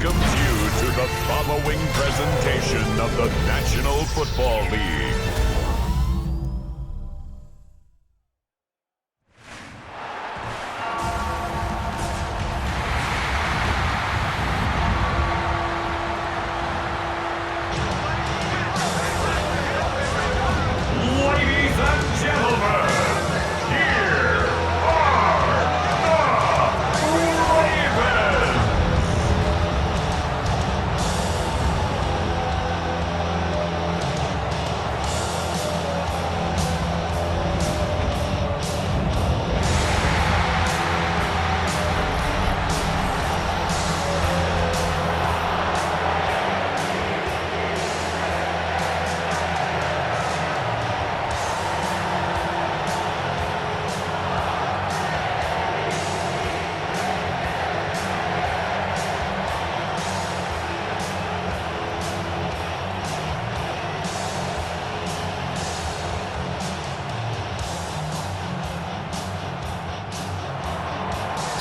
welcomes you to the following presentation of the National Football League. Ladies and gentlemen, here are the Ravens!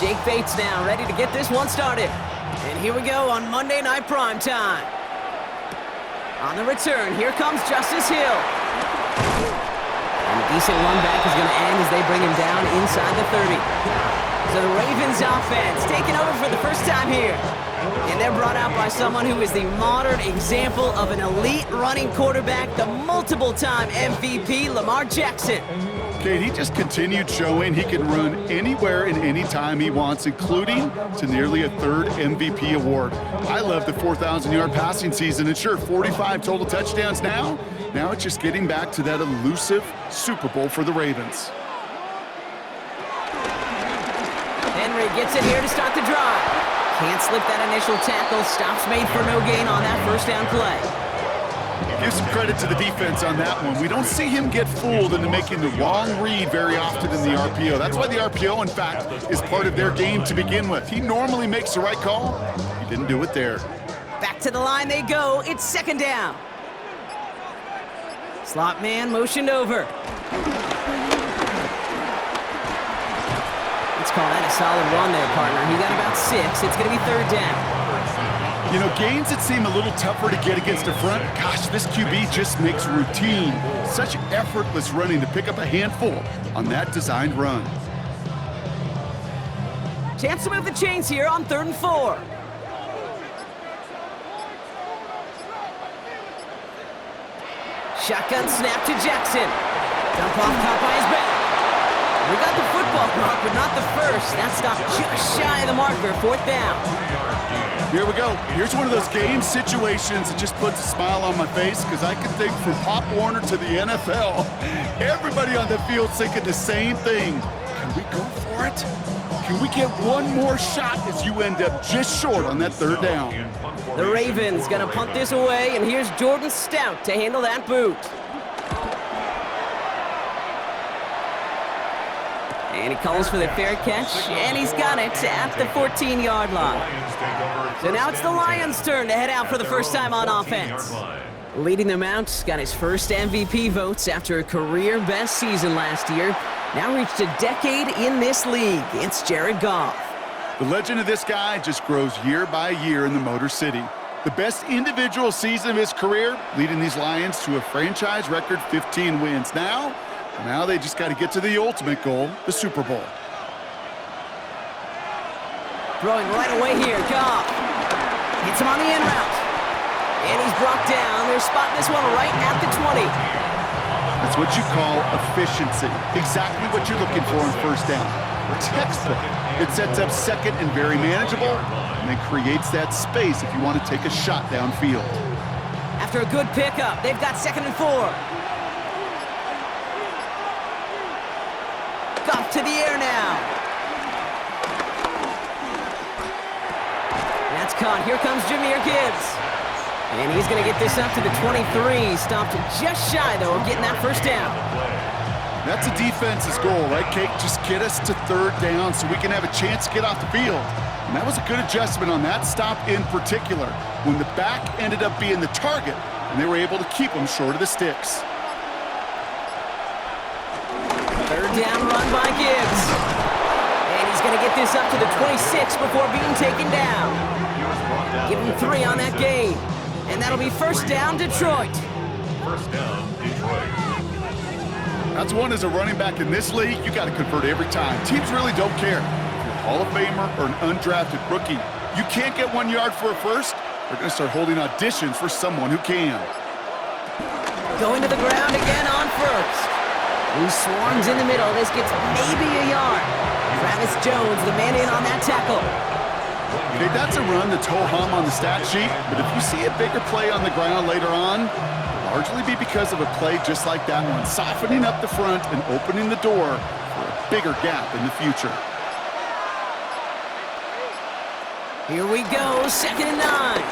Jake Bates now, ready to get this one started. And here we go on Monday Night Primetime. On the return, here comes Justice Hill. And a decent run back is going to end as they bring him down inside the 30. So the Ravens offense taking over for the first time here. And they're brought out by someone who is the modern example of an elite running quarterback, the multiple-time MVP, Lamar Jackson. Kate, he just continued showing he can run anywhere and anytime he wants, including to nearly a third MVP award. I love the 4,000-yard passing season, and sure, 45 total touchdowns now. Now it's just getting back to that elusive Super Bowl for the Ravens. Henry gets it here to start the drive. Can't slip that initial tackle. Stops made for no gain on that first down play. Give some credit to the defense on that one. We don't see him get fooled into making the wrong read very often in the RPO. That's why the RPO, in fact, is part of their game to begin with. He normally makes the right call. He didn't do it there. Back to the line they go. It's second down. Slot man motioned over. Let's call that a solid run there, partner. He got about 6. It's going to be third down. You know, gains that seem a little tougher to get against a front, gosh, this QB just makes routine. Such effortless running to pick up a handful on that designed run. Chance to move the chains here on 3rd and 4. Shotgun snap to Jackson. Dump off caught by his back. We got the football mark, but not the first. That stopped just shy of the marker, 4th down. Here we go. Here's one of those game situations that just puts a smile on my face because I can think from Pop Warner to the NFL, everybody on the field thinking the same thing. Can we go for it? Can we get one more shot as you end up just short on that 3rd down? The Ravens gonna punt this away, and here's Jordan Stout to handle that boot. And he calls for the fair catch, and he's got it at the 14-yard line. So now it's the Lions' turn to head out for the first time on offense. Leading them out, got his first MVP votes after a career-best season last year. Now reached a decade in this league. It's Jared Goff. The legend of this guy just grows year by year in the Motor City. The best individual season of his career, leading these Lions to a franchise record 15 wins. Now they just got to get to the ultimate goal, the Super Bowl. Throwing right away here, Goff. Hits him on the in route. And he's brought down. They're spotting this one right at the 20. That's what you call efficiency. Exactly what you're looking for on first down. Textbook. It sets up second and very manageable, and then creates that space if you want to take a shot downfield. After a good pickup, they've got 2nd and 4. Goff to the air now. That's caught. Here comes Jahmyr Gibbs. And he's going to get this up to the 23. Stopped just shy, though, of getting that first down. That's a defense's goal, right, Kate? Just get us to 3rd down so we can have a chance to get off the field. And that was a good adjustment on that stop in particular, when the back ended up being the target, and they were able to keep him short of the sticks. 3rd down run by Gibbs. And he's going to get this up to the 26 before being taken down. Give him 3 on that game. And that'll be first down, Detroit. First down, Detroit. That's one as a running back in this league, you got to convert every time. Teams really don't care. If you're a Hall of Famer or an undrafted rookie, you can't get 1 yard for a first, they're going to start holding auditions for someone who can. Going to the ground again on first. He swarms in the middle. This gets maybe a yard. Travis Jones, the man in on that tackle. Okay, that's a run that's ho-hum on the stat sheet, but if you see a bigger play on the ground later on, it'll largely be because of a play just like that one, softening up the front and opening the door for a bigger gap in the future. Here we go, 2nd and 9.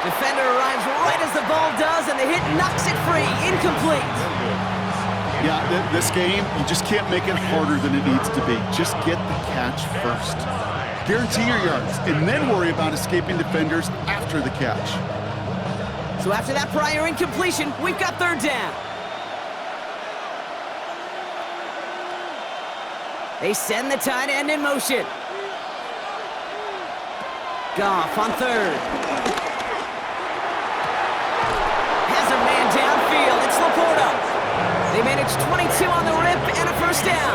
Defender arrives right as the ball does, and the hit knocks it free, incomplete. Yeah, this game, you just can't make it harder than it needs to be. Just get the catch first. Guarantee your yards, and then worry about escaping defenders after the catch. So after that prior incompletion, we've got 3rd down. They send the tight end in motion. Goff on 3rd. Has a man downfield. It's Laporta. They manage 22 on the rip and a first down.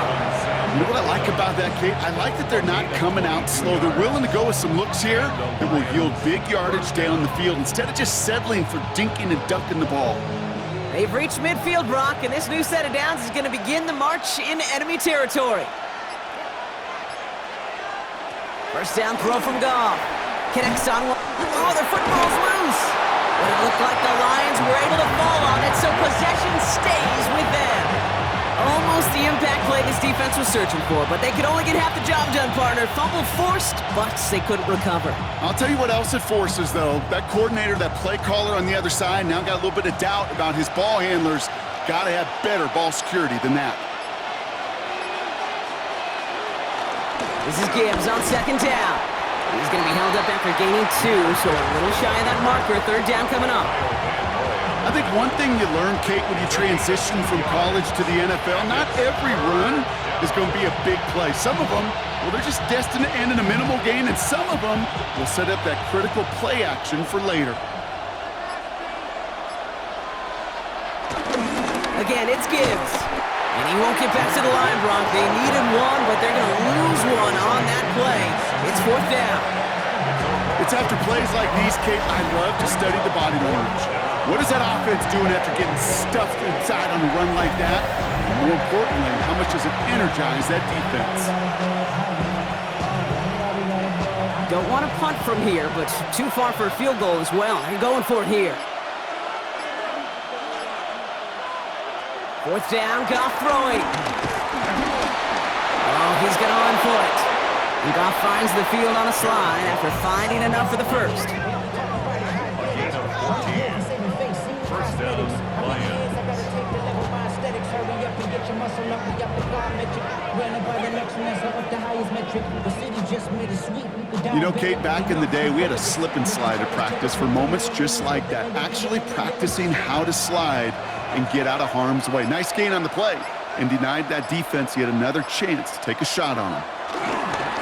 You know what I like about that, Kate? I like that they're not coming out slow. They're willing to go with some looks here that will yield big yardage down the field instead of just settling for dinking and dunking the ball. They've reached midfield, Brock, and this new set of downs is going to begin the march into enemy territory. First down throw from Goff. Connects on one. Oh, their football's loose. But it looked like the Lions were able to fall on it, so possession stays with them. Almost the impact play this defense was searching for, but they could only get half the job done, partner. Fumble forced, but they couldn't recover. I'll tell you what else it forces, though. That coordinator, that play caller on the other side, now got a little bit of doubt about his ball handlers. Got to have better ball security than that. This is Gibbs on 2nd down. He's going to be held up after gaining 2, so a little shy of that marker. 3rd down coming up. I think one thing you learn, Kate, when you transition from college to the NFL, not every run is going to be a big play. Some of them, well, they're just destined to end in a minimal gain, and some of them will set up that critical play action for later. Again, it's Gibbs. And he won't get back to the line, Bronk. They needed 1, but they're going to lose 1 on that play. It's 4th down. It's after plays like these, Kate, I love to study the body language. What is that offense doing after getting stuffed inside on a run like that? And more importantly, how much does it energize that defense? Don't want to punt from here, but too far for a field goal as well. They're going for it here. 4th down, Goff throwing. Oh, he's going to run for it. And Goff finds the field on a slide after finding enough for the first. First down, Lions. You know, Kate, back in the day, we had a slip and slide at practice for moments just like that. Actually practicing how to slide and get out of harm's way. Nice gain on the play and denied that defense yet another chance to take a shot on him.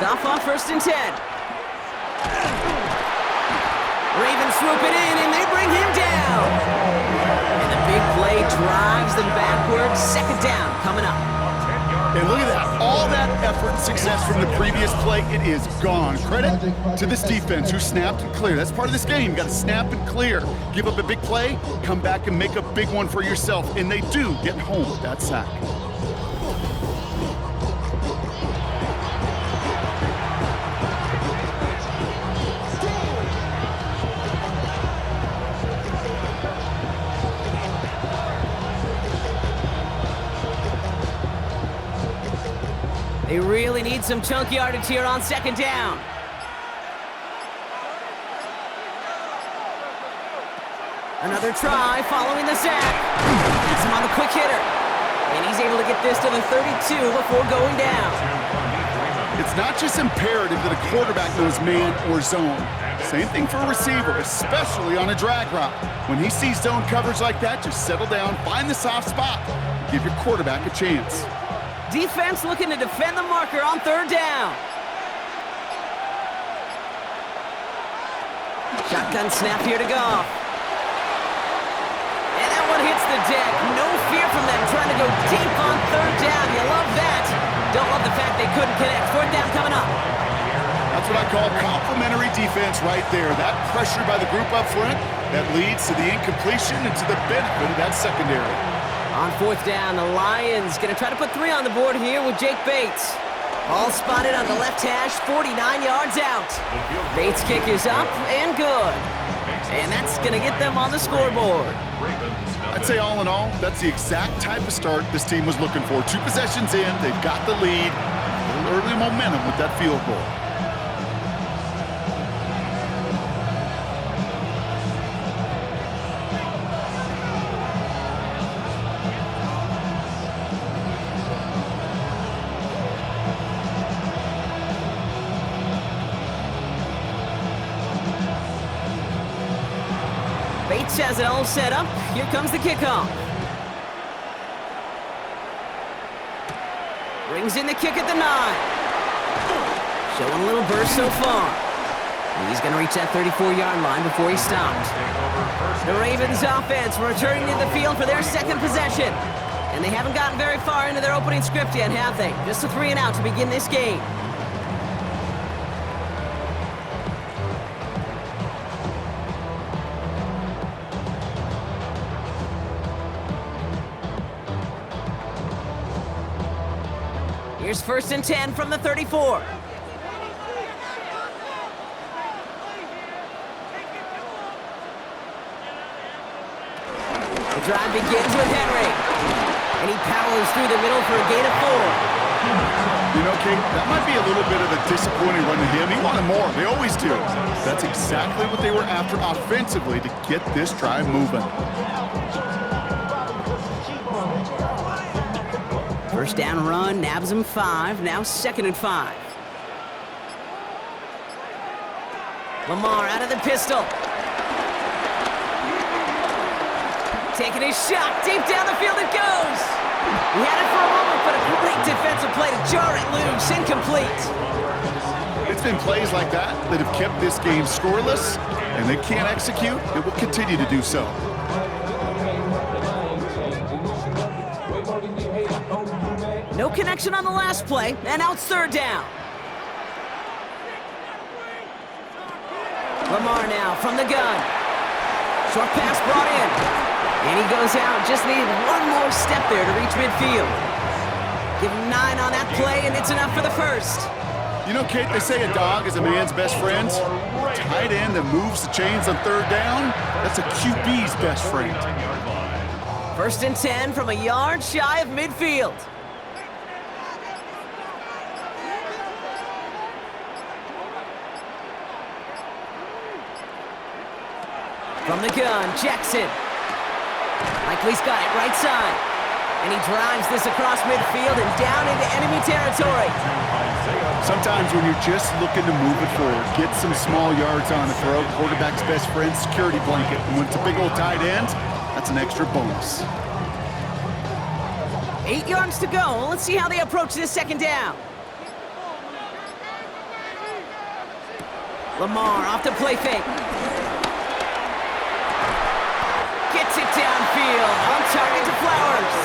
Goff off 1st and 10. Ravens swoop it in, and they bring him down. And the big play drives them backwards. 2nd down coming up. And look at that. All that effort and success from the previous play, it is gone. Credit to this defense who snapped and cleared. That's part of this game. You got to snap and clear. Give up a big play, come back and make a big one for yourself. And they do get home with that sack. They really need some chunk yardage here on 2nd down. Another try following the sack. Gets him on the quick hitter. And he's able to get this to the 32 before going down. It's not just imperative that a quarterback knows man or zone. Same thing for a receiver, especially on a drag route. When he sees zone coverage like that, just settle down, find the soft spot, give your quarterback a chance. Defense looking to defend the marker on 3rd down. Shotgun snap here to Goff. And that one hits the deck. No fear from them trying to go deep on third down. You love that. Don't love the fact they couldn't connect. Fourth down coming up. That's what I call complimentary defense right there. That pressure by the group up front, that leads to the incompletion and to the benefit of that secondary. On fourth down, the Lions going to try to put 3 on the board here with Jake Bates. Ball spotted on the left hash, 49 yards out. Bates' kick is up and good. And that's going to get them on the scoreboard. I'd say all in all, that's the exact type of start this team was looking for. 2 possessions in, they've got the lead. A little early momentum with that field goal. Bates has it all set up. Here comes the kickoff. Brings in the kick at the 9. Showing a little burst so far. He's going to reach that 34-yard line before he stops. The Ravens offense returning to the field for their second possession. And they haven't gotten very far into their opening script yet, have they? Just a 3 and out to begin this game. Here's 1st and 10 from the 34. The drive begins with Henry. And he powers through the middle for a gain of 4. You know, Kate, that might be a little bit of a disappointing run to him. He wanted more. They always do. That's exactly what they were after offensively to get this drive moving. First down run, nabs him 5, now 2nd and 5. Lamar out of the pistol. Taking his shot, deep down the field it goes. He had it for a moment, but a great defensive play to jar it loose, incomplete. It's been plays like that that have kept this game scoreless, and they can't execute. It will continue to do so. No connection on the last play, and now it's 3rd down. Lamar now from the gun. Short pass brought in. And he goes out, just needed one more step there to reach midfield. Give him 9 on that play, and it's enough for the first. You know, Kate, they say a dog is a man's best friend. Tight end that moves the chains on 3rd down, that's a QB's best friend. 1st and 10 from a yard shy of midfield. From the gun, Jackson. Likely's got it right side. And he drives this across midfield and down into enemy territory. Sometimes when you're just looking to move it forward, get some small yards on the throw, quarterback's best friend, security blanket. And when it's a big old tight end, that's an extra bonus. 8 yards to go. Let's see how they approach this 2nd down. Lamar off the play fake. Gets it downfield, on target to Flowers.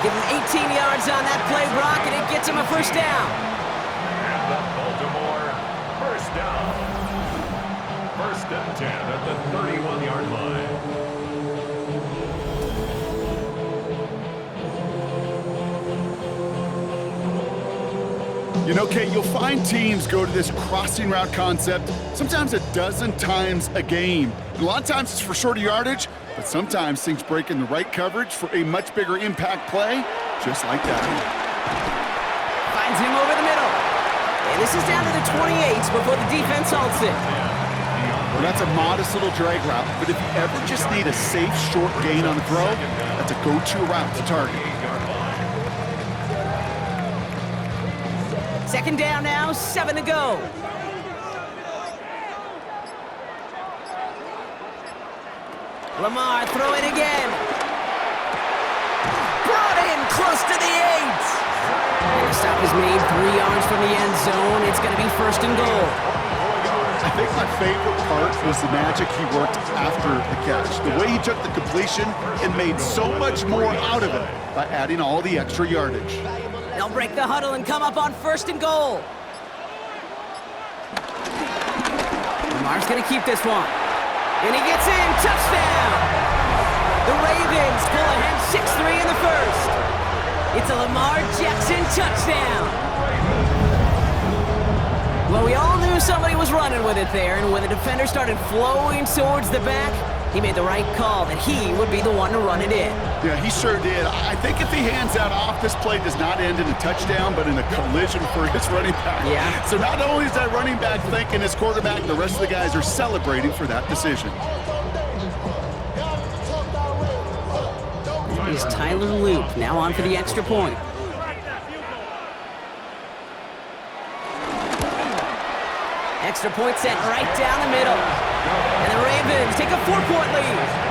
Give him 18 yards on that play, Brock, and it gets him a 1st down. And the Baltimore 1st down. 1st and 10 at the 31-yard line. You know, Kate, you'll find teams go to this crossing route concept sometimes a dozen times a game. And a lot of times it's for shorter yardage, but sometimes things break in the right coverage for a much bigger impact play, just like that. Finds him over the middle. And this is down to the 28 before the defense halts it. Well, that's a modest little drag route, but if you ever just need a safe, short gain on the throw, that's a go-to route to target. 2nd down now, 7 to go. Lamar throwing again. Brought in close to the 8. And the stop is made 3 yards from the end zone. It's going to be 1st and goal. I think my favorite part was the magic he worked after the catch. The way he took the completion and made so much more out of it by adding all the extra yardage. They'll break the huddle and come up on 1st and goal. Lamar's going to keep this one. And he gets in. Touchdown! The Ravens pull ahead 6-3 in the first. It's a Lamar Jackson touchdown. Well, we all knew somebody was running with it there, and when the defender started flowing towards the back, he made the right call that he would be the one to run it in. Yeah, he sure did. I think if he hands that off, this play does not end in a touchdown, but in a collision for his running back. Yeah. So not only is that running back thanking his quarterback, the rest of the guys are celebrating for that decision. Here's Tyler Loop, now on for the extra point. Extra point sent right down the middle. And the Ravens take a 4-point lead.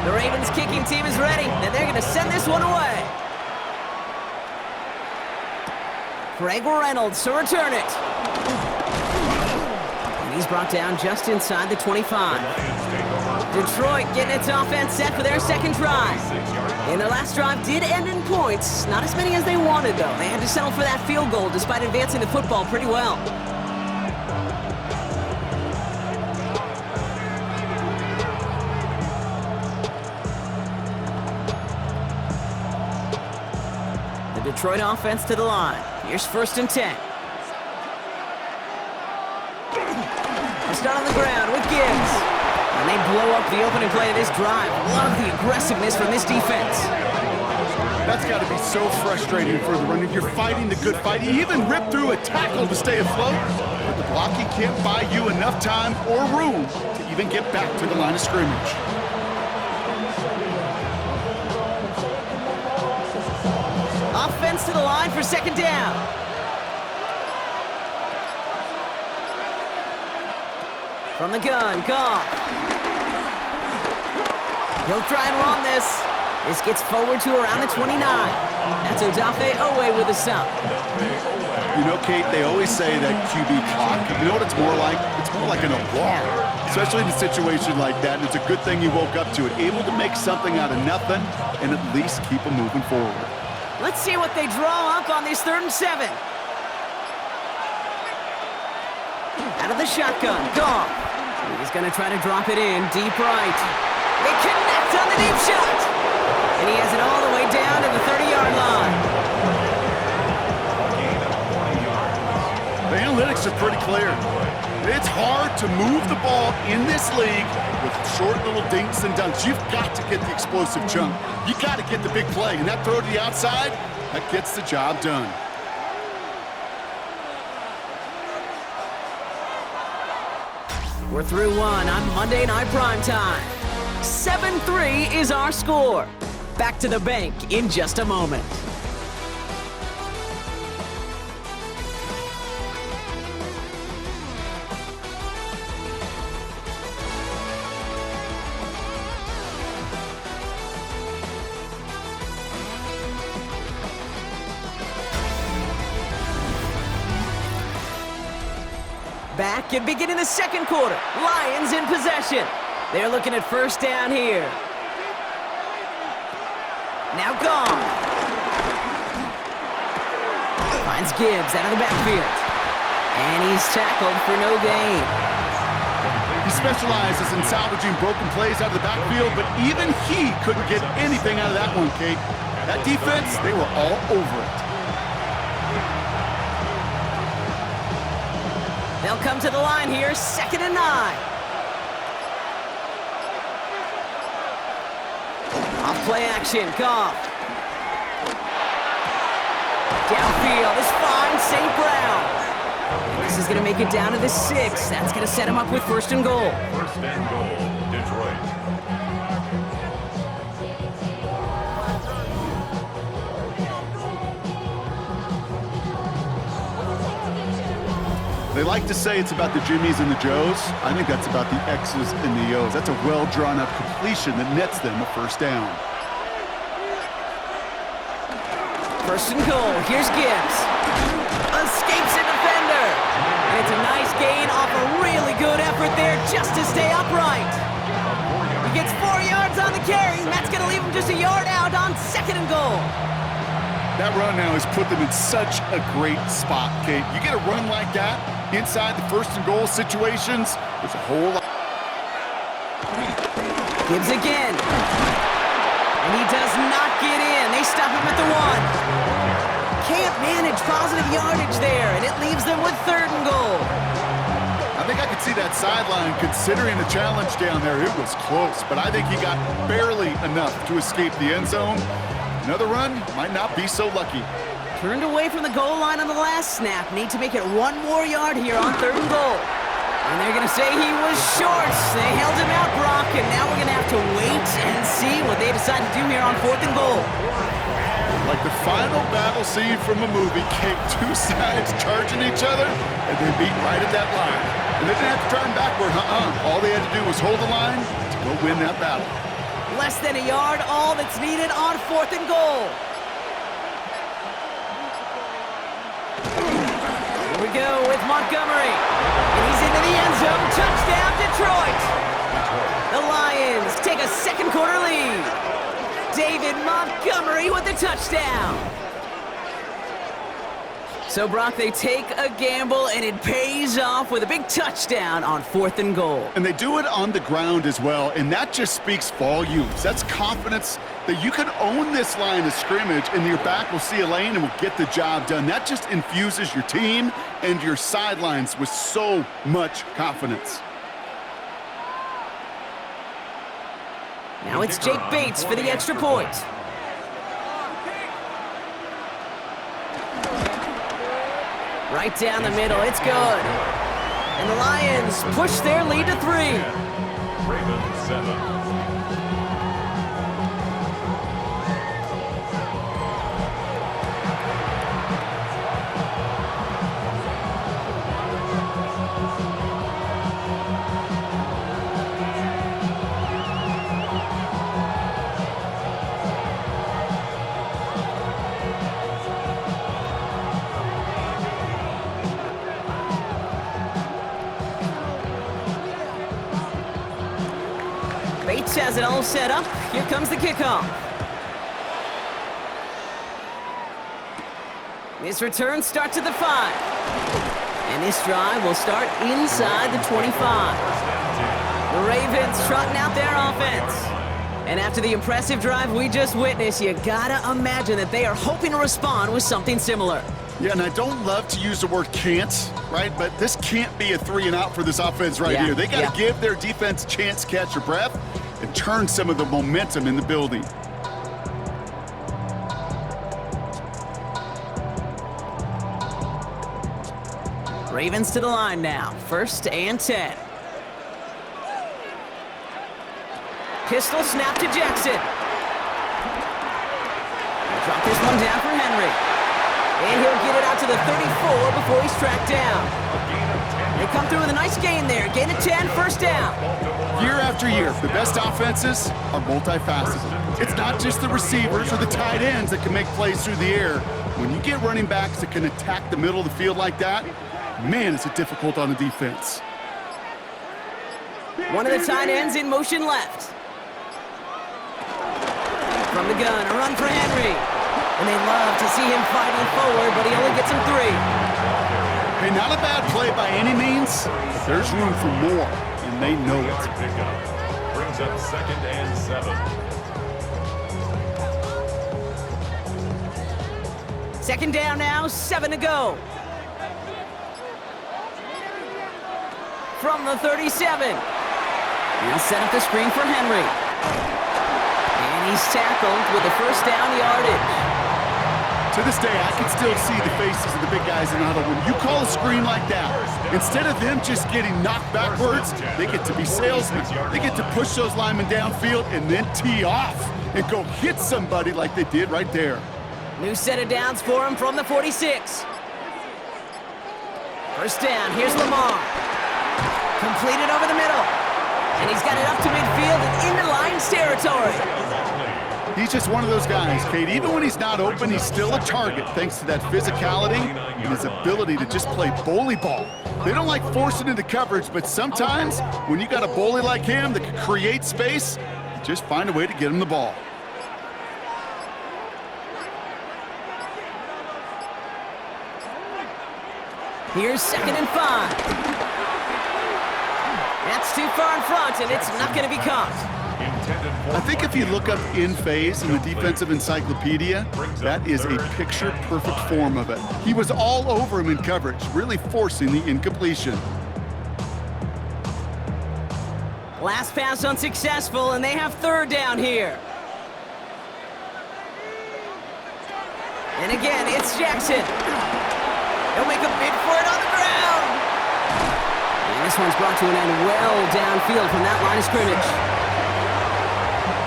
The Ravens kicking team is ready, and they're going to send this one away. Craig Reynolds to return it. And he's brought down just inside the 25. Detroit getting its offense set for their second drive. And their last drive did end in points. Not as many as they wanted, though. They had to settle for that field goal despite advancing the football pretty well. Detroit offense to the line. Here's 1st and 10. They start on the ground with Gibbs. And they blow up the opening play of this drive. Love the aggressiveness from this defense. That's got to be so frustrating for the runner. You're fighting the good fight. You even rip through a tackle to stay afloat. But the blocking can't buy you enough time or room to even get back to the line of scrimmage. Offense to the line for 2nd down. From the gun, Goff. He'll try and run this. This gets forward to around the 29. That's Odafe Owe with a stop. You know, Kate, they always say that QB clock, you know what it's more like? It's more like an alarm, especially in a situation like that. And it's a good thing you woke up to it, able to make something out of nothing and at least keep them moving forward. Let's see what they draw up on this 3rd and 7. Out of the shotgun, Goff. He's going to try to drop it in deep right. They connect on the deep shot. And he has it all the way down to the 30-yard line. The analytics are pretty clear. It's hard to move the ball in this league with short little dinks and dunks. You've got to get the explosive chunk. You got to get the big play. And that throw to the outside, that gets the job done. We're through one on Monday Night Primetime. 7-3 is our score. Back to the bank in just a moment. Back and beginning the 2nd quarter. Lions in possession. They're looking at 1st down here. Now gone. Finds Gibbs out of the backfield. And he's tackled for no gain. He specializes in salvaging broken plays out of the backfield, but even he couldn't get anything out of that one, Kate. That defense, they were all over it. They'll come to the line here, 2nd and 9. Off play action, Goff. Downfield is fine, St. Brown. And this is going to make it down to the 6. That's going to set him up with first and goal. First and goal, Detroit. They like to say it's about the Jimmies and the Joes. I think that's about the X's and the O's. That's a well-drawn-up completion that nets them a first down. First and goal. Here's Gibbs. Escapes a defender. And it's a nice gain off a really good effort there just to stay upright. He gets 4 yards on the carry, and that's going to leave him just a yard out on second and goal. That run now has put them in such a great spot, Kate. You get a run like that inside the first and goal situations, there's a whole lot. Gibbs again. And he does not get in. They stop him at the 1. Can't manage positive yardage there, and it leaves them with third and goal. I think I could see that sideline considering the challenge down there. It was close, but I think he got barely enough to escape the end zone. Another run might not be so lucky. Turned away from the goal line on the last snap. Need to make it 1 more yard here on third and goal. And they're going to say he was short. They held him out, Brock, and now we're going to have to wait and see what they decide to do here on fourth and goal. Like the final battle scene from a movie, came 2 sides charging each other, and they beat right at that line. And they didn't have to turn backward, All they had to do was hold the line to go win that battle. Less than a yard, all that's needed on fourth and goal. Here we go with Montgomery. And he's into the end zone. Touchdown, Detroit. The Lions take a second quarter lead. David Montgomery with the touchdown. So, Brock, they take a gamble, and it pays off with a big touchdown on fourth and goal. And they do it on the ground as well, and that just speaks volumes. That's confidence that you can own this line of scrimmage, and your back will see a lane and will get the job done. That just infuses your team and your sidelines with so much confidence. Now it's Jake Bates for the extra point. Right down the middle, it's good. And the Lions push their lead to 3. Ravens 7. Bates has it all set up. Here comes the kickoff. This return starts at the 5. And this drive will start inside the 25. The Ravens trotting out their offense. And after the impressive drive we just witnessed, you gotta imagine that they are hoping to respond with something similar. Yeah, and I don't love to use the word can't, right? But this can't be a 3 and out for this offense here. They got to give their defense a chance to catch their breath and turn some of the momentum in the building. Ravens to the line now. First and 10. Pistol snap to Jackson. Drop this one down for Henry. And he'll get it out to the 34 before he's tracked down. They come through with a nice gain there. Gain of 10, first down. Year after year, the best offenses are multifaceted. It's not just the receivers or the tight ends that can make plays through the air. When you get running backs that can attack the middle of the field like that, man, is it difficult on the defense. One of the tight ends in motion left. From the gun, a run for Henry. And they love to see him fighting forward, but he only gets him 3. Hey, not a bad play by any means, but there's room for more, and they know it. Pickup brings up second and 7. Second down now, 7 to go. From the 37. He'll set up the screen for Henry. And he's tackled with the first down yardage. To this day, I can still see the faces of the big guys in the huddle. When you call a screen like that, instead of them just getting knocked backwards, they get to be salesmen. They get to push those linemen downfield and then tee off and go hit somebody like they did right there. New set of downs for him from the 46. First down, here's Lamar. Completed over the middle. And he's got it up to midfield and into Lions territory. He's just one of those guys, Kate. Even when he's not open, he's still a target thanks to that physicality and his ability to just play bully ball. They don't like forcing into coverage, but sometimes when you got a bully like him that can create space, you just find a way to get him the ball. Here's 2nd and 5. That's too far in front, and it's not going to be caught. I think if you look up in phase in the defensive encyclopedia, that is a picture-perfect form of it. He was all over him in coverage, really forcing the incompletion. Last pass unsuccessful, and they have 3rd down here. And again, it's Jackson. He'll make a bid for it on the ground. And this one's brought to an end well downfield from that line of scrimmage.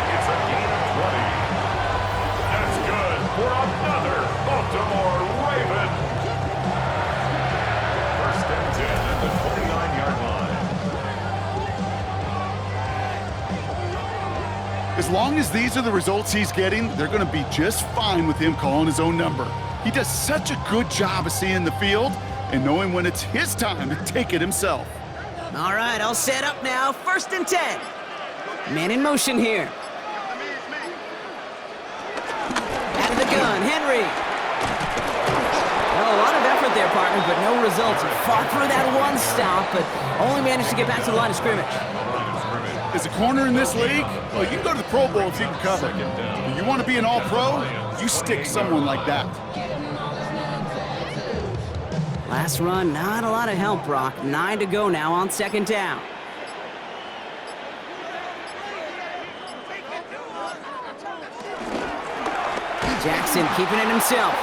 It's a gain of 20. That's good for another Baltimore Raven. First and 10 at the 29-yard line. As long as these are the results he's getting, they're going to be just fine with him calling his own number. He does such a good job of seeing the field and knowing when it's his time to take it himself. All right, all set up now. 1st and 10. Man in motion here. Out of the gun, Henry. Well, a lot of effort there, partner, but no results. He fought through that one stop, but only managed to get back to the line of scrimmage. As a corner in this league, well, you can go to the Pro Bowl if you can cover. But you want to be an all-pro, you stick someone like that. Last run, not a lot of help, Brock. 9 to go now on 2nd down. Jackson keeping it himself.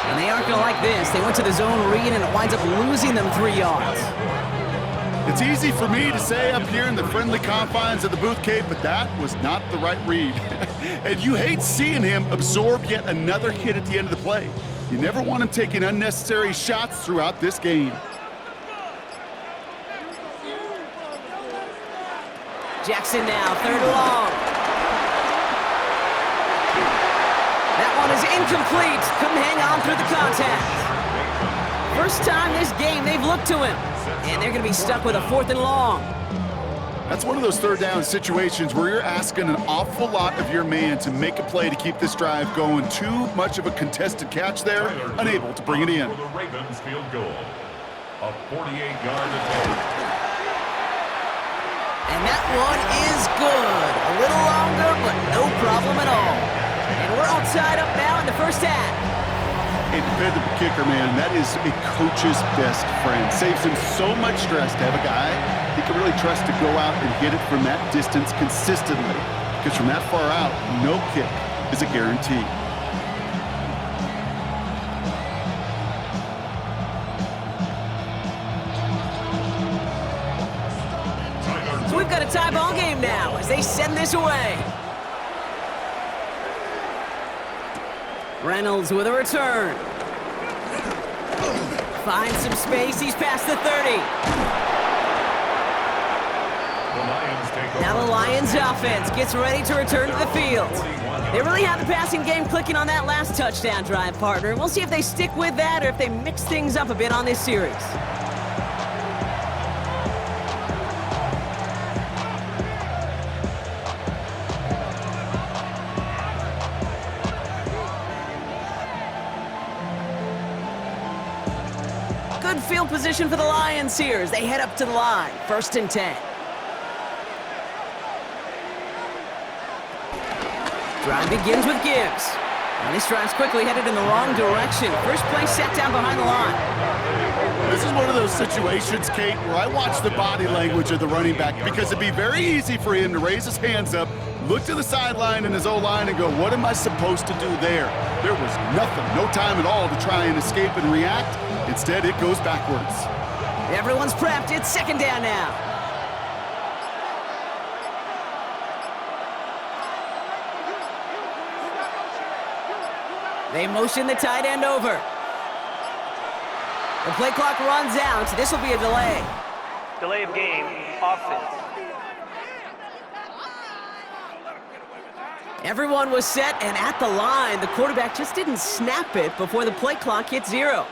And they aren't going to like this. They went to the zone read, and it winds up losing them 3 yards. It's easy for me to say up here in the friendly confines of the booth, Kate, but that was not the right read. And you hate seeing him absorb yet another hit at the end of the play. You never want him taking unnecessary shots throughout this game. Jackson now, 3rd and long. That one is incomplete. Couldn't hang on through the contact. First time this game they've looked to him. And they're going to be stuck with a 4th and long. That's one of those 3rd down situations where you're asking an awful lot of your man to make a play to keep this drive going. Too much of a contested catch there, unable to bring it in. For the Ravens field goal, a 48-yard attempt. And that one is good. A little longer, but no problem at all. And we're all tied up now in the first half. A dependable kicker, man, that is a coach's best friend. Saves him so much stress to have a guy he can really trust to go out and hit it from that distance consistently. Because from that far out, no kick is a guarantee. So we've got a tie ball game now as they send this away. Reynolds with a return. Finds some space. He's past the 30. Now the Lions offense gets ready to return to the field. They really have the passing game clicking on that last touchdown drive, partner. We'll see if they stick with that or if they mix things up a bit on this series. Good field position for the Lions here as they head up to the line. 1st and 10. Drive begins with Gibbs. And this drive's quickly headed in the wrong direction. First play set down behind the line. This is one of those situations, Kate, where I watch the body language of the running back because it'd be very easy for him to raise his hands up, look to the sideline and his O-line and go, what am I supposed to do there? There was nothing, no time at all to try and escape and react. Instead, it goes backwards. Everyone's prepped. It's second down now. They motion the tight end over. The play clock runs out. This will be a delay. Delay of game, offense. Everyone was set and at the line. The quarterback just didn't snap it before the play clock hit 0.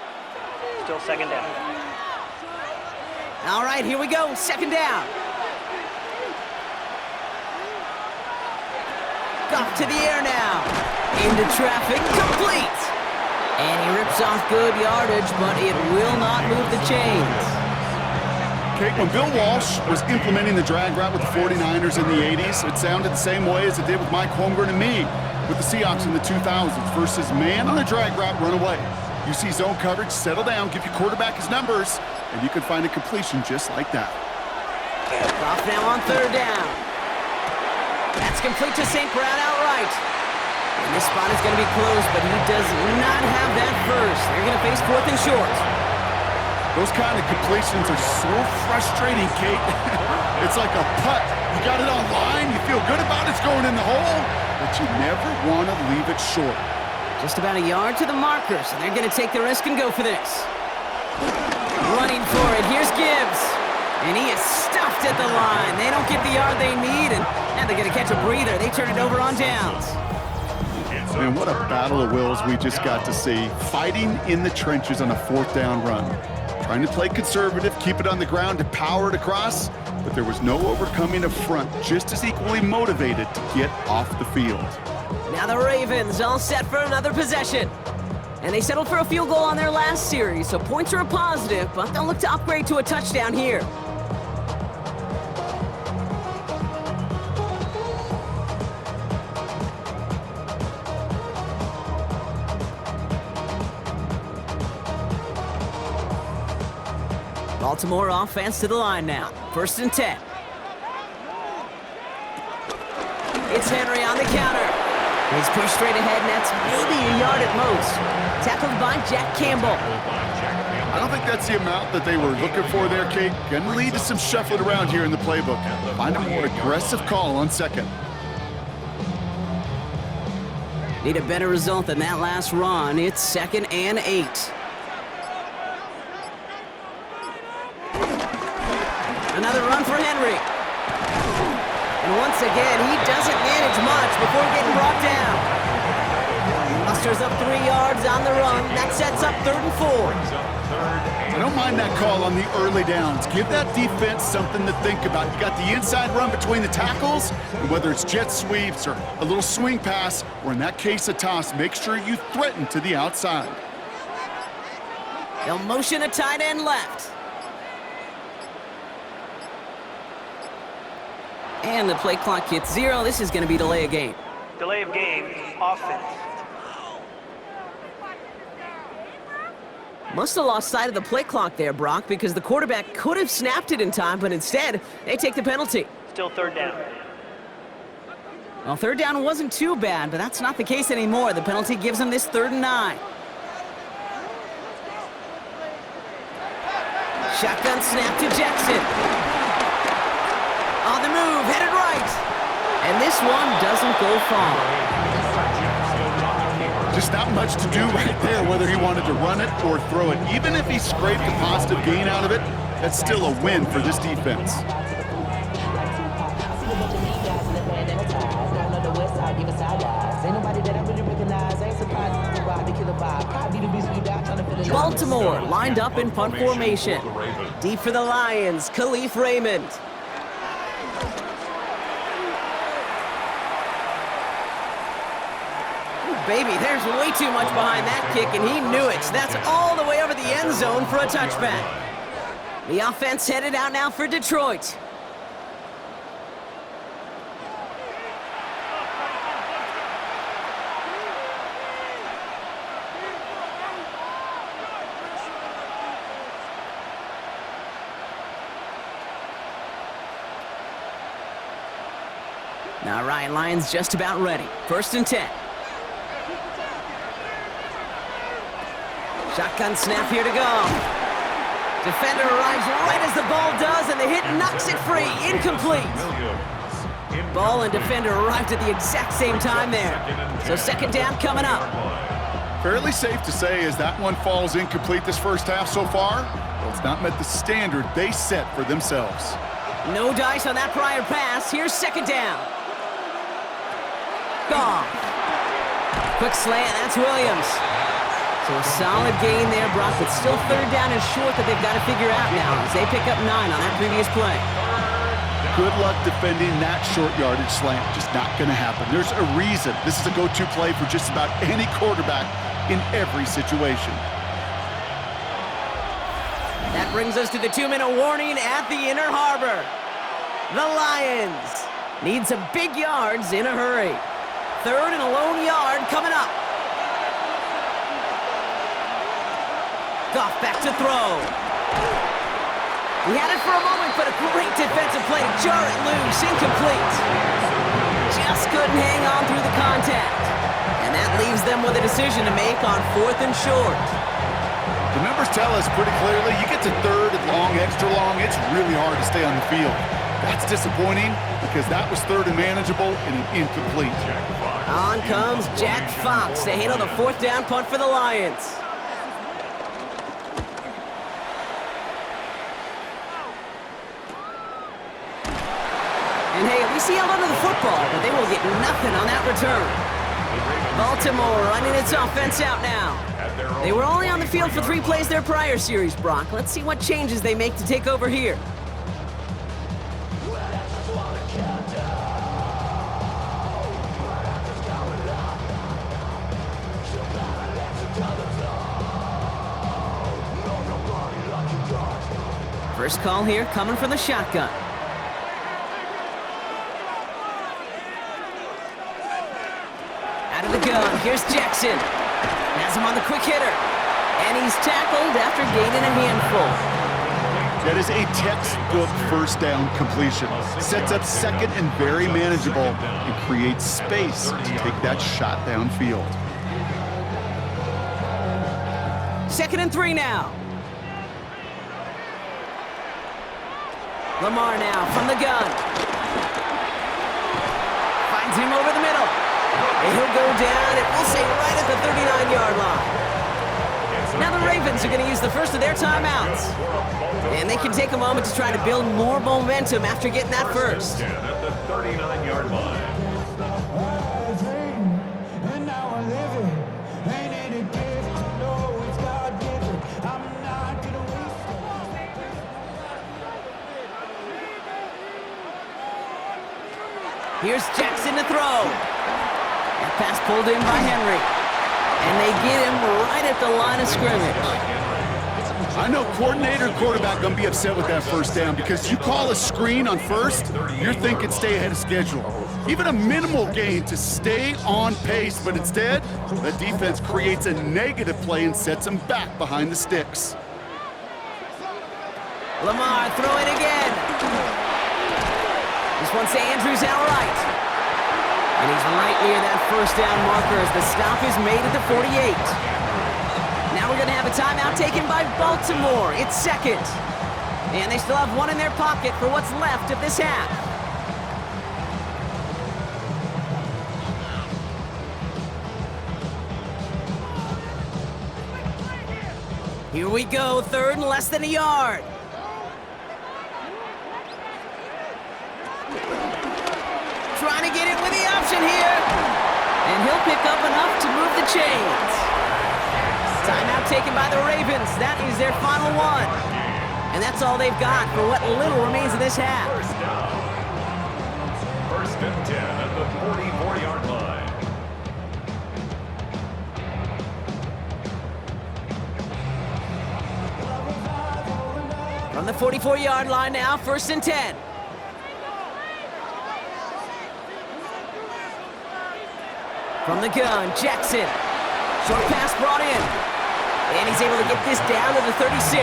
Still second down. All right, here we go. Second down. Off to the air now. Into traffic, complete. And he rips off good yardage, but it will not move the chains. Okay, when Bill Walsh was implementing the drag route with the 49ers in the 80s, it sounded the same way as it did with Mike Holmgren and me with the Seahawks in the 2000s versus man on a drag route, run away. You see zone coverage, settle down, give your quarterback his numbers, and you can find a completion just like that. Off now on third down. That's complete to St. Brown outright. And this spot is going to be closed, but he does not have that first. They're going to face 4th and short. Those kind of completions are so frustrating, Kate. It's like a putt. You got it on line, you feel good about it's going in the hole, but you never want to leave it short. Just about a yard to the marker, so they're going to take the risk and go for this. Running for it, here's Gibbs. And he is stuffed at the line. They don't get the yard they need, and now they're going to catch a breather. They turn it over on downs. Man, what a battle of wills we just got to see. Fighting in the trenches on a 4th down run. Trying to play conservative, keep it on the ground to power it across, but there was no overcoming a front just as equally motivated to get off the field. Now the Ravens all set for another possession. And they settled for a field goal on their last series, so points are a positive, but they'll look to upgrade to a touchdown here. Baltimore offense to the line now. 1st and 10. It's Henry on the counter. He's pushed straight ahead, and that's maybe a yard at most. Tackled by Jack Campbell. I don't think that's the amount that they were looking for there, Kate. Gonna lead to some shuffling around here in the playbook. Find a more aggressive call on second. Need a better result than that last run. It's 2nd and 8. Another run for Henry. And once again, he doesn't manage much before getting brought down. He musters up 3 yards on the run. That sets up 3rd and 4. I don't mind that call on the early downs. Give that defense something to think about. You got the inside run between the tackles, and whether it's jet sweeps or a little swing pass, or in that case a toss, make sure you threaten to the outside. They'll motion a tight end left. And the play clock hits 0. This is going to be delay of game. Delay of game, offense. Must have lost sight of the play clock there, Brock, because the quarterback could have snapped it in time, but instead, they take the penalty. Still 3rd down. Well, 3rd down wasn't too bad, but that's not the case anymore. The penalty gives them this 3rd and 9. Shotgun snap to Jackson. On the move, headed right. And this one doesn't go far. Just not much to do right there, whether he wanted to run it or throw it. Even if he scraped a positive gain out of it, that's still a win for this defense. Baltimore lined up in punt formation. Deep for the Lions, Khalif Raymond. Baby, there's way too much behind that kick, and he knew it. That's all the way over the end zone for a touchback. The offense headed out now for Detroit. All right, Lions just about ready. 1st and 10. Shotgun snap here to go. Defender arrives right as the ball does, and the hit knocks it free. Incomplete. Ball and defender arrived at the exact same time there. So second down coming up. Fairly safe to say as that one falls incomplete this first half so far, well, it's not met the standard they set for themselves. No dice on that prior pass. Here's second down. Gone. Quick slant, that's Williams. So a solid gain there, Brock, but still third down and short that they've got to figure out now as they pick up 9 on that previous play. Good luck defending that short yardage slant. Just not going to happen. There's a reason this is a go-to play for just about any quarterback in every situation. That brings us to the 2-minute warning at the Inner Harbor. The Lions need some big yards in a hurry. Third and a lone yard coming up. Goff back to throw. He had it for a moment, but a great defensive play to jar it loose. Incomplete. Just couldn't hang on through the contact. And that leaves them with a decision to make on 4th and short. The numbers tell us pretty clearly, you get to third and long, extra long, it's really hard to stay on the field. That's disappointing because that was third and manageable and an incomplete. On comes Jack Fox to handle the 4th down punt for the Lions. And hey, at least he held onto the football, but they will get nothing on that return. Baltimore running its offense out now. They were only on the field for 3 plays their prior series, Brock. Let's see what changes they make to take over here. First call here coming from the shotgun. Out of the gun, here's Jackson. Has him on the quick hitter. And he's tackled after gaining a handful. That is a textbook first down completion. Sets up second and very manageable and creates space to take that shot downfield. 2nd and 3 now. Lamar now from the gun. Finds him over the middle. And he'll go down, and we'll say right at the 39-yard line. Now the Ravens are going to use the first of their timeouts. And they can take a moment to try to build more momentum after getting that first. At the 39-yard line. Here's Jackson to throw. That pass pulled in by Henry. And they get him right at the line of scrimmage. I know coordinator and quarterback going to be upset with that first down because you call a screen on first, you're thinking stay ahead of schedule. Even a minimal gain to stay on pace, but instead, the defense creates a negative play and sets them back behind the sticks. Lamar throwing again. This one say Andrews outright. And he's right near that first down marker as the stop is made at the 48. Now we're going to have a timeout taken by Baltimore. It's second. And they still have one in their pocket for what's left of this half. Here we go, third and less than a yard. Trying to get it with the option here. And he'll pick up enough to move the chains. Timeout taken by the Ravens. That is their final one. And that's all they've got for what little remains of this half. First and 10 at the 44-yard line. From the 44-yard line now, 1st and 10. From the gun, Jackson. Short pass brought in. And he's able to get this down to the 36.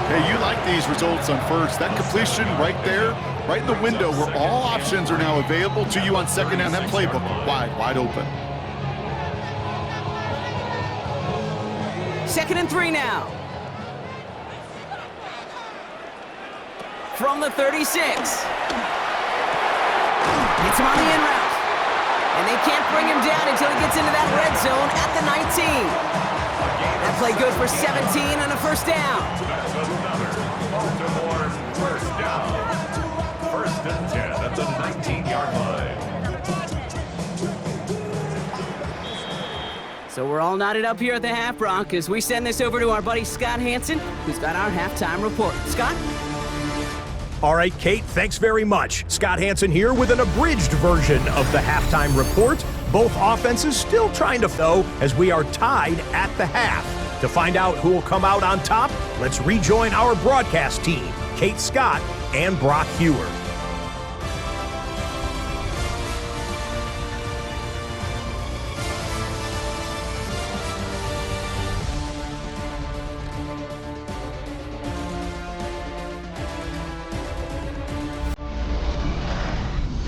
Hey, you like these results on first. That completion right there, right in the window where all options are now available to you on second down. That playbook wide open. 2nd and 3 now. From the 36. Gets him on the in route. And they can't bring him down until he gets into that red zone at the 19. That play good for 17 and a first down. That's another Baltimore first down. 1st and 10 at the 19-yard line. So we're all knotted up here at the half, Brock, as we send this over to our buddy Scott Hansen, who's got our halftime report. Scott? All right, Kate, thanks very much. Scott Hansen here with an abridged version of the halftime report. Both offenses still trying to though as we are tied at the half. To find out who will come out on top, let's rejoin our broadcast team, Kate Scott and Brock Hewer.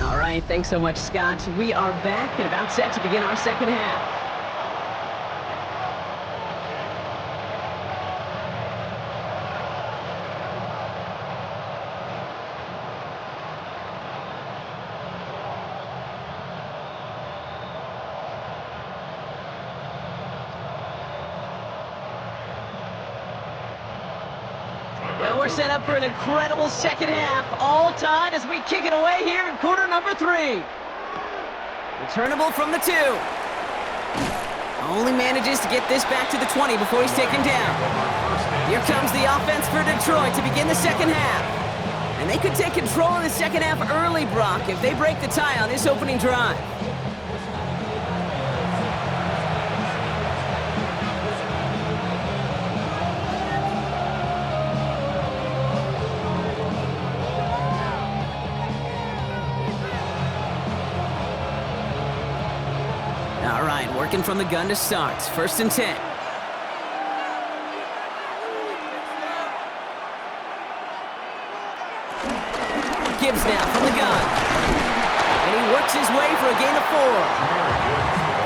All right, thanks so much, Scott. We are back and about set to begin our second half. Well, we're set up for an incredible second half, all tied as we kick it away here in quarter number 3. Returnable from the 2. Only manages to get this back to the 20 before he's taken down. Here comes the offense for Detroit to begin the second half. And they could take control of the second half early, Brock, if they break the tie on this opening drive. All right, working from the gun to start. 1st and 10. Gibbs now from the gun. And he works his way for a gain of 4.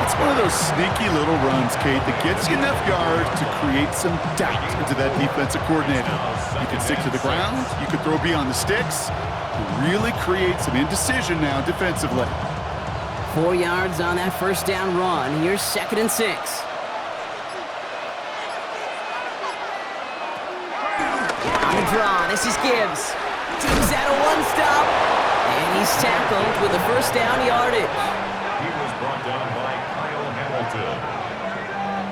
It's one of those sneaky little runs, Kate, that gets you enough yards to create some doubt into that defensive coordinator. You can stick to the ground, you can throw beyond the sticks, really create some indecision now defensively. 4 yards on that first down run. Here's 2nd and 6. On the draw, this is Gibbs. Teams out of one stop. And he's tackled with the first down yardage. He was brought down by Kyle Hamilton.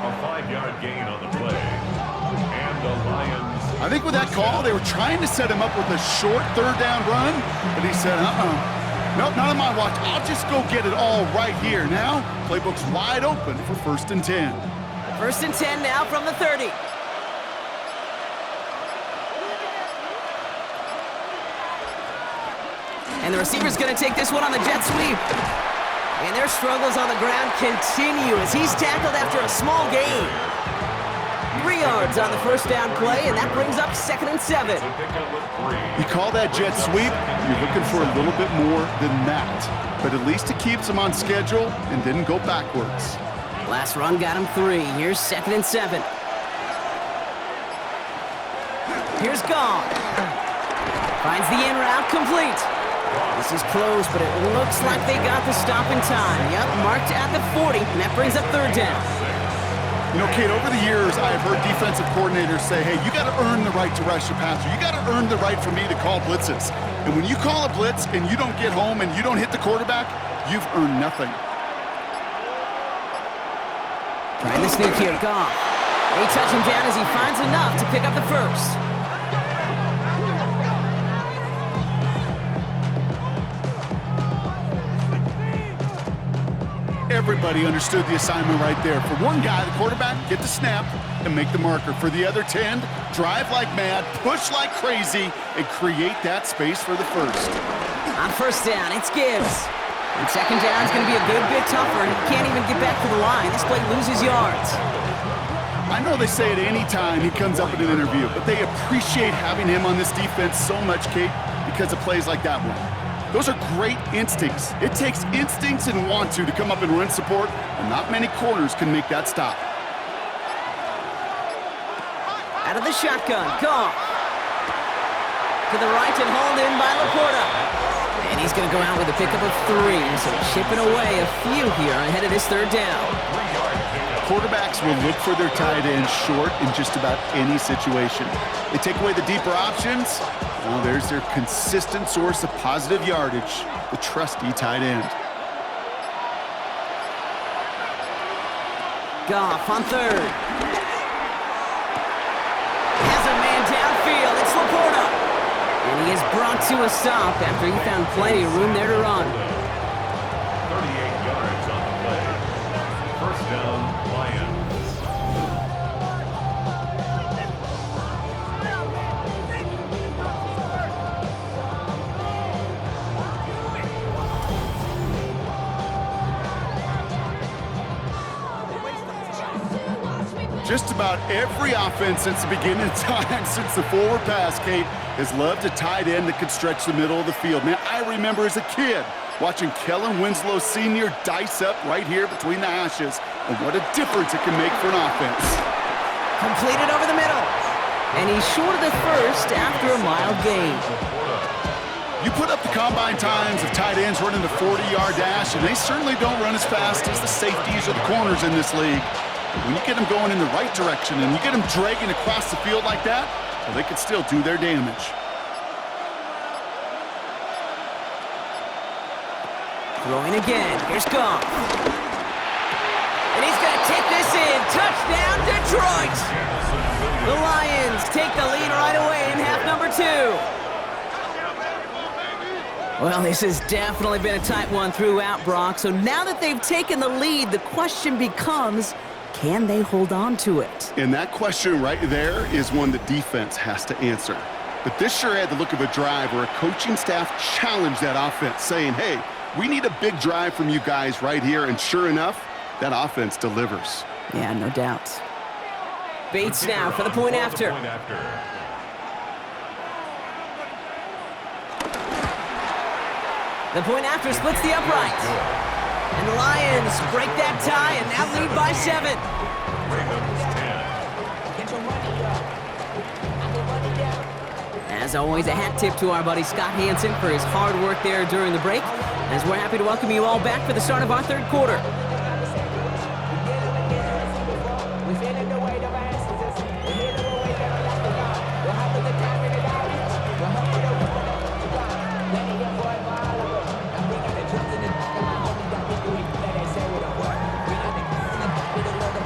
A 5-yard gain on the play. And the Lions... I think with that call, they were trying to set him up with a short 3rd down run, but he said, nope, not on my watch. I'll just go get it all right here. Now, playbook's wide open for 1st and 10. 1st and 10 now from the 30. And the receiver's going to take this one on the jet sweep. And their struggles on the ground continue as he's tackled after a small gain. 3 yards on the first down play, and that brings up 2nd and 7. You call that jet sweep, you're looking for a little bit more than that. But at least it keeps him on schedule and didn't go backwards. Last run got him 3. Here's 2nd and 7. Here's Gone. Finds the in route complete. This is close, but it looks like they got the stop in time. Yep, marked at the 40, and that brings up 3rd down. You know, Kate, over the years, I have heard defensive coordinators say, hey, you got to earn the right to rush your passer. You got to earn the right for me to call blitzes. And when you call a blitz and you don't get home and you don't hit the quarterback, you've earned nothing. Trying the sneak here, Goff. They touch him down as he finds enough to pick up the first. Everybody understood the assignment right there. For one guy, the quarterback, get the snap and make the marker. For the other 10, drive like mad, push like crazy, and create that space for the first. On 1st down, it's Gibbs. And 2nd down is going to be a good bit tougher. He can't even get back to the line. This play loses yards. I know they say it any time he comes up in an interview, but they appreciate having him on this defense so much, Kate, because of plays like that one. Those are great instincts. It takes instincts and want to come up and run support, and not many corners can make that stop. Out of the shotgun, Goff. To the right and hauled in by Laporta. And he's going to go out with a pickup of 3, so chipping away a few here ahead of this third down. Quarterbacks will look for their tight end short in just about any situation. They take away the deeper options. Well, there's their consistent source of positive yardage, the trusty tight end. Goff on third. Has a man downfield. It's Laporta. And he is brought to a stop after he found plenty of room there to run. 38 yards on the play. First down, Lions. Just about every offense since the beginning of time, since the forward pass, Kate, has loved a tight end that can stretch the middle of the field. Man, I remember as a kid watching Kellen Winslow Sr. dice up right here between the hashes, and what a difference it can make for an offense. Completed over the middle. And he's short of the first after a mild gain. You put up the combine times of tight ends running the 40-yard dash, and they certainly don't run as fast as the safeties or the corners in this league. But when you get them going in the right direction and you get them dragging across the field like that, well, they can still do their damage. Throwing again. Here's Goff. And he's going to take this in. Touchdown, Detroit! The Lions take the lead right away in half number 2. Well, this has definitely been a tight one throughout, Brock. So now that they've taken the lead, the question becomes, can they hold on to it? And that question right there is one the defense has to answer. But this sure had the look of a drive where a coaching staff challenged that offense, saying, hey, we need a big drive from you guys right here. And sure enough, that offense delivers. Yeah, no doubt. Bates now for the point after. The point after splits the upright. And the Lions break that tie and now lead by 7. As always, a hat tip to our buddy Scott Hansen for his hard work there during the break, as we're happy to welcome you all back for the start of our third quarter.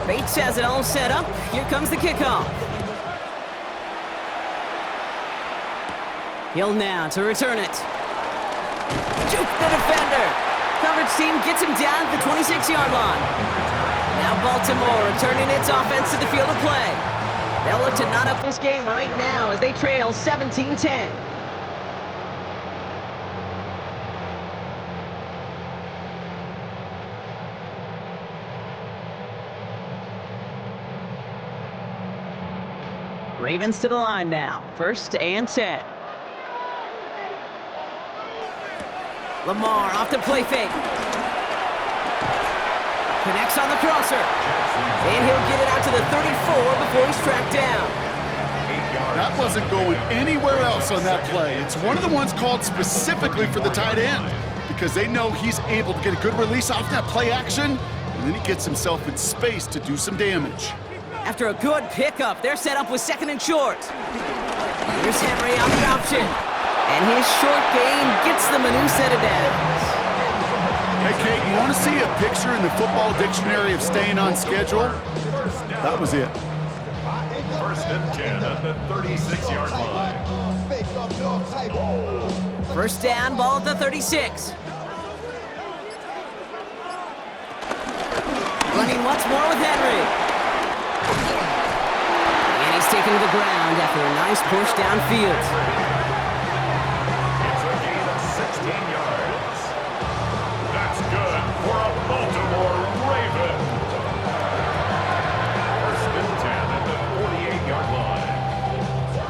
Bates has it all set up. Here comes the kickoff. Hill now to return it. Juke the defender. Coverage team gets him down at the 26-yard line. Now Baltimore returning its offense to the field of play. They'll look to knot up this game right now as they trail 17-10. Ravens to the line now. First and 10. Lamar off the play fake. Connects on the crosser. And he'll get it out to the 34 before he's tracked down. That wasn't going anywhere else on that play. It's one of the ones called specifically for the tight end because they know he's able to get a good release off that play action, and then he gets himself in space to do some damage. After a good pickup, they're set up with 2nd and short. Here's Henry on the option. And his short gain gets them a new set of downs. Hey, Kate, you want to see a picture in the football dictionary of staying on schedule? That was it. First and 10 at the 36-yard line. First down, ball at the 36. Running once more with Henry. And he's taken to the ground after a nice push downfield. It's a gain of 16 yards. That's good for a Baltimore Raven. First and 10 at the 48-yard line.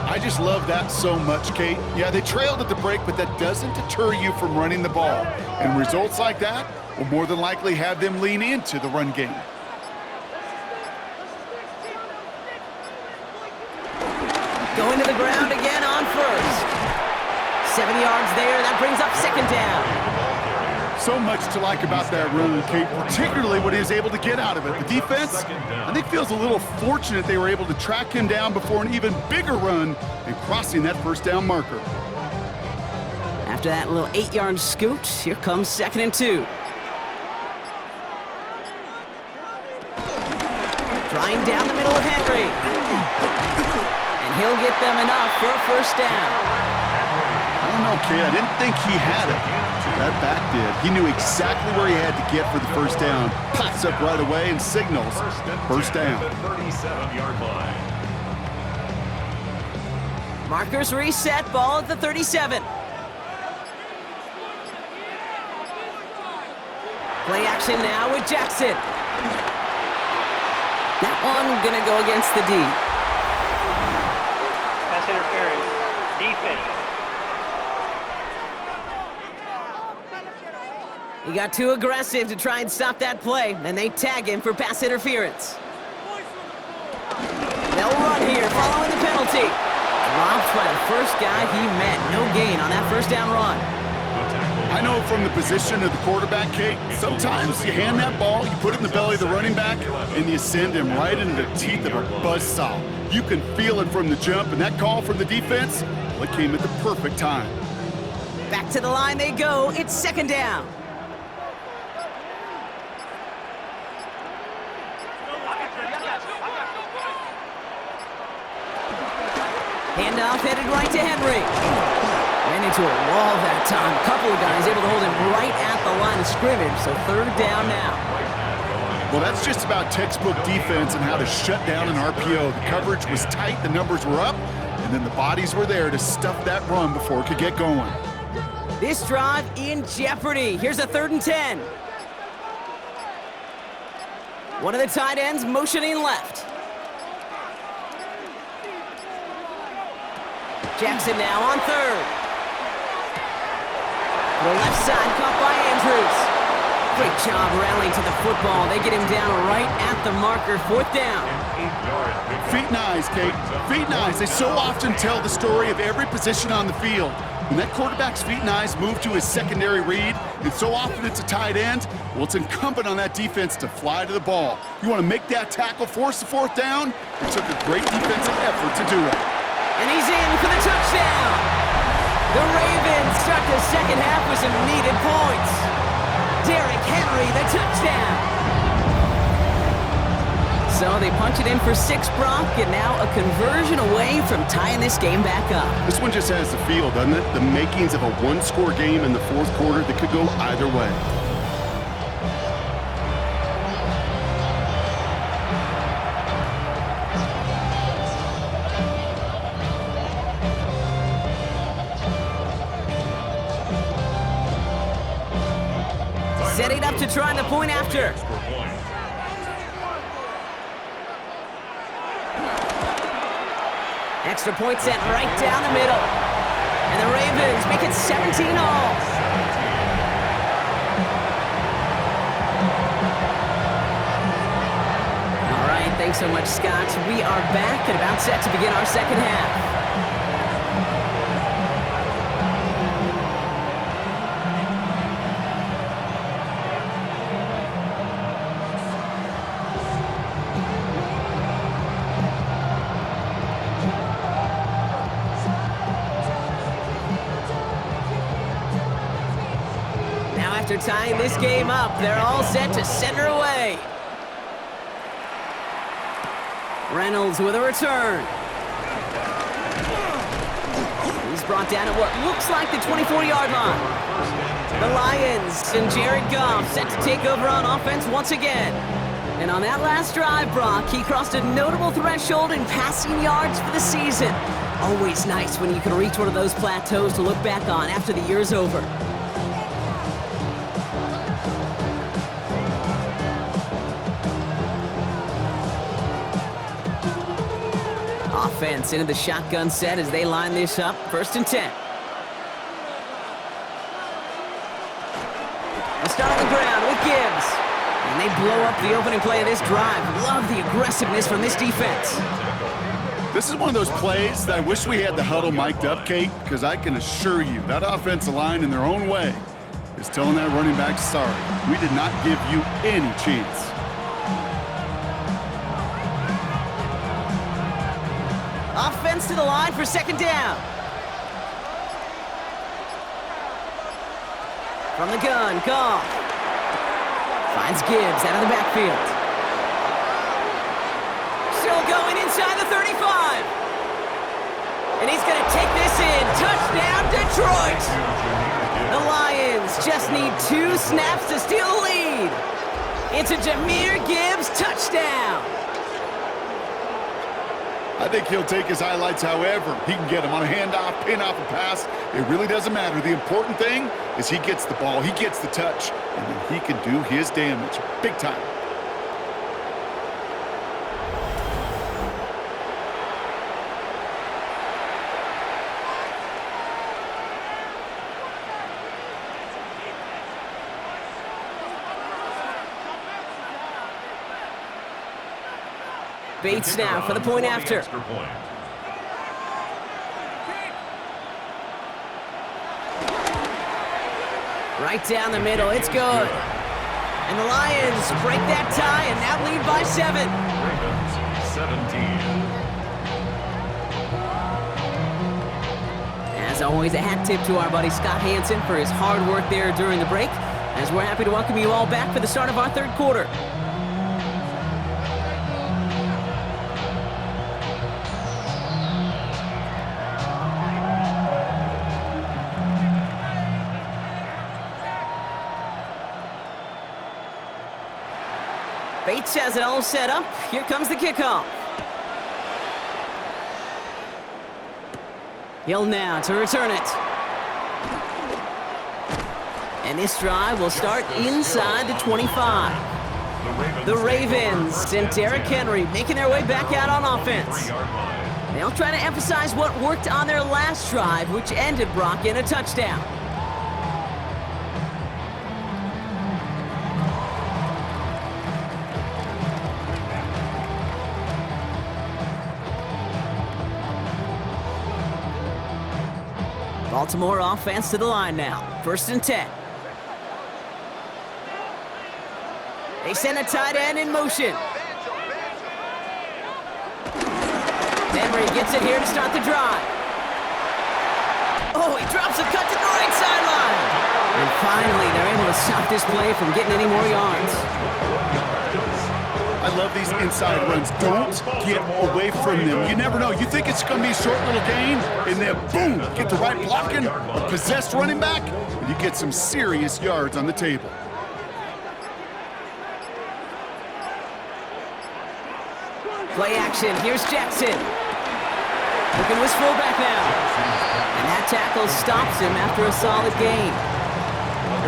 I just love that so much, Kate. Yeah, they trailed at the break, but that doesn't deter you from running the ball. And results like that will more than likely have them lean into the run game. Going to the ground again on first. 7 yards there. That brings up second down. So much to like about that run, Kate, particularly what he was able to get out of it. The defense, I think, feels a little fortunate they were able to track him down before an even bigger run and crossing that first down marker. After that little 8-yard scoot, here comes 2nd and 2. Trying down the middle of Henry. And he'll get them enough for a first down. I don't know, Kate. I didn't think he had it. That back did. He knew exactly where he had to get for the first down. Pops up right away and signals first down. 37-yard line. Markers reset, ball at the 37. Play action now with Jackson. That one gonna go against the D. Pass interference. Defense. He got too aggressive to try and stop that play, and they tag him for pass interference. They'll run here, following the penalty. Dropped by the first guy he met. No gain on that first down run. I know from the position of the quarterback, Kate, sometimes you hand that ball, you put it in the belly of the running back, and you send him right into the teeth of a buzzsaw. You can feel it from the jump, and that call from the defense, well, it came at the perfect time. Back to the line they go. It's second down. Handoff headed right to Henry. Ran into a wall that time. A couple of guys able to hold him right at the line of scrimmage, so third down now. Well, that's just about textbook defense and how to shut down an RPO. The coverage was tight, the numbers were up, and then the bodies were there to stuff that run before it could get going. This drive in jeopardy. Here's a 3rd and 10. One of the tight ends motioning left. Jackson now on 3rd. The left side caught by Andrews. Great job rallying to the football. They get him down right at the marker. 4th down. Feet and eyes, Kate. Feet and eyes. They so often tell the story of every position on the field. When that quarterback's feet and eyes move to his secondary read, and so often it's a tight end, well, it's incumbent on that defense to fly to the ball. You want to make that tackle, force the 4th down? It took a great defensive effort to do it. And he's in for the touchdown. The Ravens start the second half with some needed points. Derrick Henry, the touchdown. So they punch it in for 6, Brock, and now a conversion away from tying this game back up. This one just has the feel, doesn't it? The makings of a one-score game in the 4th quarter that could go either way. Setting up to try the point after. Extra point sent right down the middle. And the Ravens make it 17 all. All right, thanks so much, Scott. We are back and about set to begin our second half. After tying this game up, they're all set to center away. Reynolds with a return. He's brought down at what looks like the 24-yard line. The Lions and Jared Goff set to take over on offense once again. And on that last drive, Brock, he crossed a notable threshold in passing yards for the season. Always nice when you can reach one of those plateaus to look back on after the year's over. Offense into the shotgun set as they line this up. 1st and 10. They start on the ground with Gibbs. And they blow up the opening play of this drive. Love the aggressiveness from this defense. This is one of those plays that I wish we had the huddle mic'd up, Kate, because I can assure you that offensive line in their own way is telling that running back, sorry, we did not give you any chance. Offense to the line for second down. From the gun, Goff. Finds Gibbs out of the backfield. Still going inside the 35. And he's going to take this in. Touchdown, Detroit! The Lions just need 2 snaps to steal the lead. It's a Jahmyr Gibbs touchdown. I think he'll take his highlights however he can get them on a handoff, pin off a pass. It really doesn't matter. The important thing is he gets the ball, he gets the touch, and then he can do his damage big time. Bates now for the point after. Right down the middle, it's good. And the Lions break that tie and now lead by 7. Ravens 17. As always, a hat tip to our buddy Scott Hansen for his hard work there during the break, as we're happy to welcome you all back for the start of our third quarter. Bates has it all set up. Here comes the kickoff. Hill now to return it. And this drive will start inside the 25. The Ravens and Derrick Henry making their way back out on offense. They'll try to emphasize what worked on their last drive, which ended Brock in a touchdown. Baltimore offense to the line now. 1st and 10. They send a tight end in motion. Henry gets it here to start the drive. Oh, he drops a cut to the right sideline. And finally, they're able to stop this play from getting any more yards. I love these inside runs. Don't get away from them. You never know. You think it's going to be a short little gain, and then boom, get the right blocking, a possessed running back, and you get some serious yards on the table. Play action. Here's Jackson. Looking to his fullback now. And that tackle stops him after a solid gain.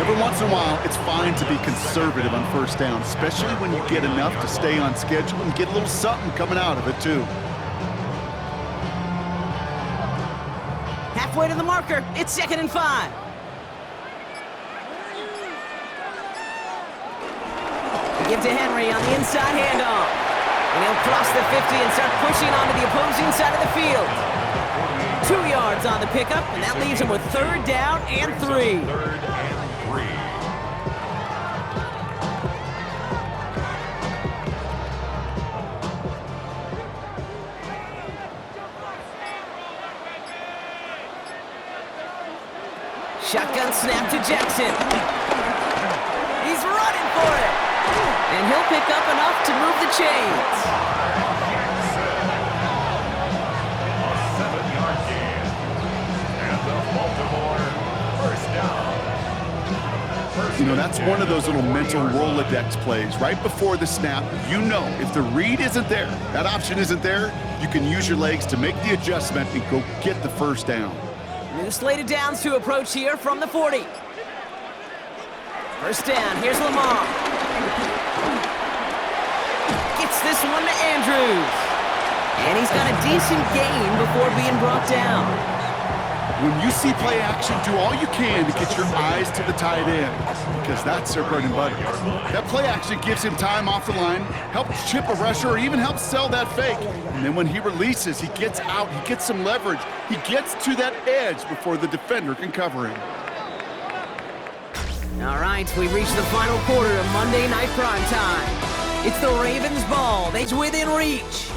Every once in a while, it's fine to be conservative on 1st down, especially when you get enough to stay on schedule and get a little something coming out of it, too. Halfway to the marker. It's 2nd and 5. Give to Henry on the inside handoff. And he'll cross the 50 and start pushing onto the opposing side of the field. 2 yards on the pickup, and that leaves him with 3rd down and 3. 3rd and 3. Shotgun snap to Jackson. He's running for it. And he'll pick up enough to move the chains. A 7-yard gain. And the Baltimore 1st down. You know, that's one of those little mental Rolodex plays. Right before the snap, you know if the read isn't there, that option isn't there, you can use your legs to make the adjustment and go get the 1st down. New slated downs to approach here from the 40. 1st down, here's Lamar. Gets this one to Andrews. And he's got a decent gain before being brought down. When you see play action, do all you can to get your eyes to the tight end, because that's their bread and butter. That play action gives him time off the line, helps chip a rusher, or even helps sell that fake. And then when he releases, he gets out, he gets some leverage, he gets to that edge before the defender can cover him. All right, we've reached the final quarter of Monday Night Prime Time. It's the Ravens' ball. They're within reach.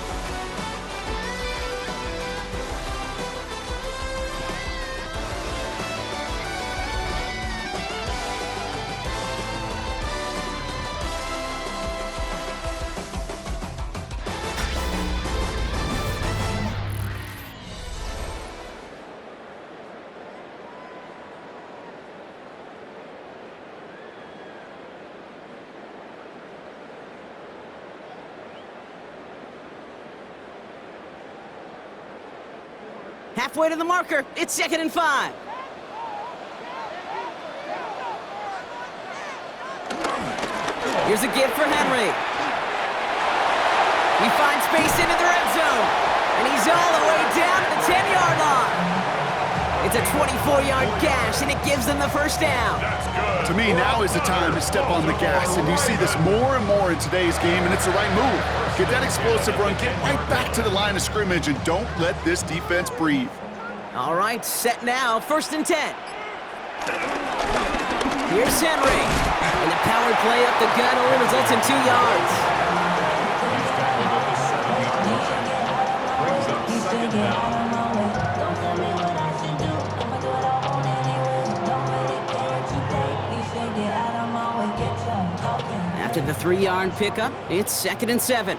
Halfway to the marker. It's 2nd and 5. Here's a give for Henry. He finds space into the red zone. And he's all the way down to the 10-yard line. It's a 24-yard gash, and it gives them the first down. To me, now is the time to step on the gas, and you see this more and more in today's game, and it's the right move. Get that explosive run, get right back to the line of scrimmage, and don't let this defense breathe. All right, set now, 1st and 10. Here's Henry. And the power play up the gun only results in 2 yards. Brings up 2nd down. After the 3-yard pickup, it's 2nd and 7.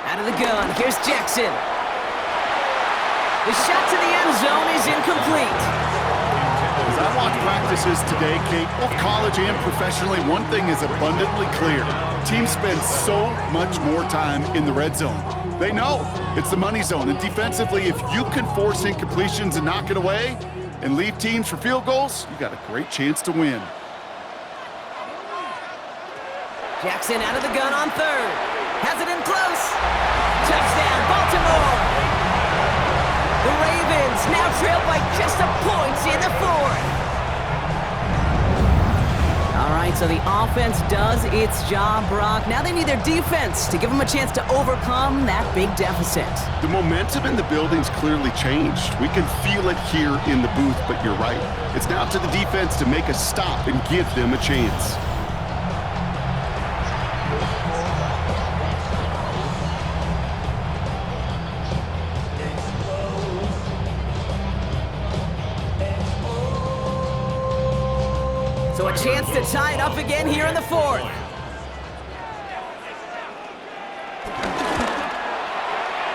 Out of the gun, here's Jackson. The shot to the end zone is incomplete. As I watch practices today, Kate, both college and professionally, one thing is abundantly clear. Teams spend so much more time in the red zone. They know it's the money zone, and defensively, if you can force incompletions and knock it away and leave teams for field goals, you got a great chance to win. Jackson out of the gun on 3rd. Has it in close. Touchdown, Baltimore. The Ravens now trail by just a point in the 4th. All right, so the offense does its job, Brock. Now they need their defense to give them a chance to overcome that big deficit. The momentum in the building's clearly changed. We can feel it here in the booth, but you're right. It's now to the defense to make a stop and give them a chance. So a chance to tie it up again here in the 4th.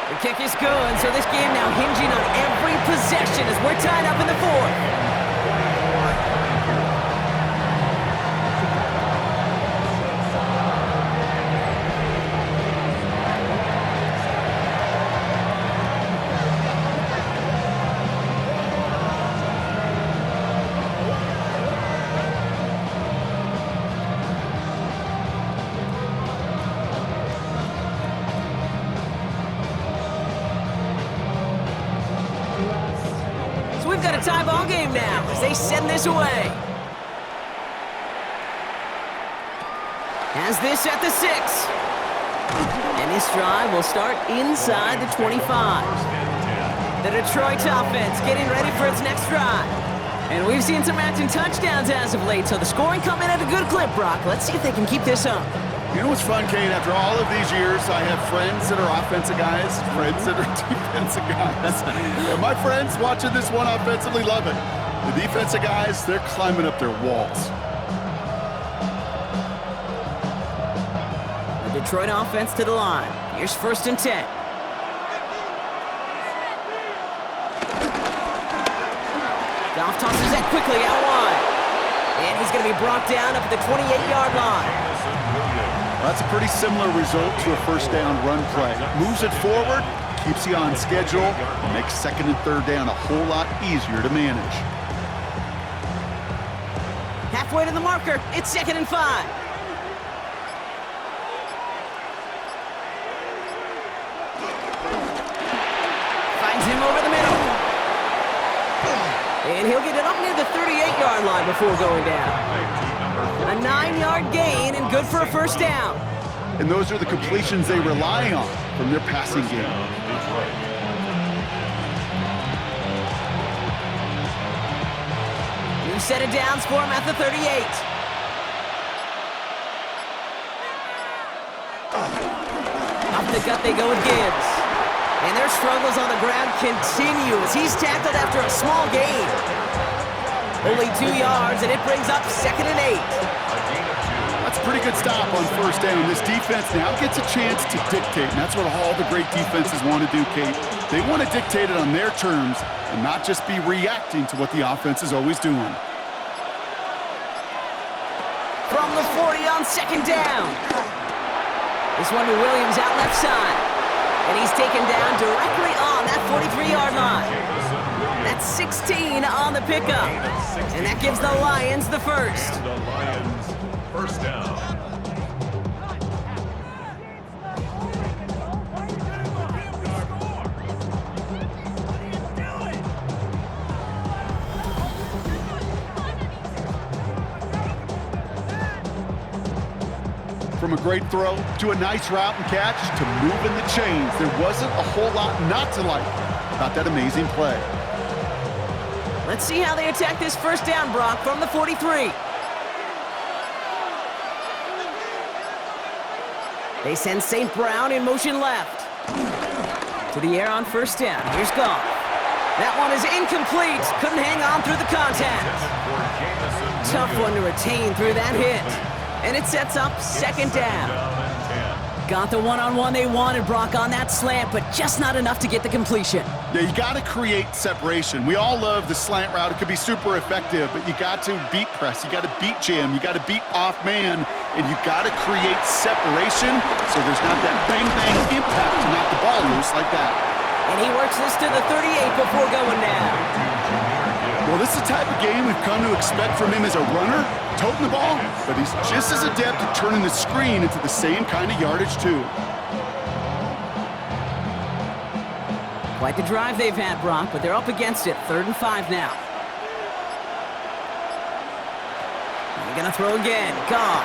The kick is good, so this game now hinging on every possession as we're tied up in the 4th. We've got a tie ball game now as they send this away. Has this at the 6. And this drive will start inside the 25. The Detroit offense getting ready for its next drive. And we've seen some matching touchdowns as of late, so the scoring coming at a good clip, Brock. Let's see if they can keep this up. You know what's fun, Kate? After all of these years, I have friends that are offensive guys, friends that are defensive guys. And my friends watching this one offensively love it. The defensive guys, they're climbing up their walls. The Detroit offense to the line. Here's 1st and 10. Goff tosses that quickly out wide. And he's going to be brought down up at the 28-yard line. That's a pretty similar result to a 1st down run play. Moves it forward, keeps you on schedule, and makes 2nd and 3rd down a whole lot easier to manage. Halfway to the marker, it's 2nd and 5. he'll get it up near the 38-yard line before going down. A 9-yard gain and good for a first down. And those are the completions they rely on from their passing game. New set of downs for him at the 38. Up the gut they go with Gibbs. And their struggles on the ground continue as he's tackled after a small gain. Only 2 yards, and it brings up 2nd and 8. That's a pretty good stop on first down. This defense now gets a chance to dictate, and that's what all the great defenses want to do, Kate. They want to dictate it on their terms and not just be reacting to what the offense is always doing. From the 40 on 2nd down. This one to Williams out left side. And he's taken down directly on that 43-yard line. That's 16 on the pickup. And that gives the Lions the first. And the Lions, first down. From a great throw to a nice route and catch to moving the chains, there wasn't a whole lot not to like about that amazing play. Let's see how they attack this first down, Brock, from the 43. They send St. Brown in motion left. To the air on first down. Here's Goff. That one is incomplete. Couldn't hang on through the contact. Tough one to retain through that hit. And it sets up 2nd down. Got the one-on-one they wanted, Brock, on that slant, but just not enough to get the completion. Yeah, you got to create separation. We all love the slant route. It could be super effective, but you got to beat press. You got to beat jam. You got to beat off man, and you got to create separation so there's not that bang-bang impact to knock the ball loose like that. And he works this to the 38 before going down. Well, this is the type of game we've come to expect from him as a runner, toting the ball, but he's just as adept at turning the screen into the same kind of yardage, too. Quite the drive they've had, Brock, but they're up against it. 3rd and 5 now. They're going to throw again. Goff.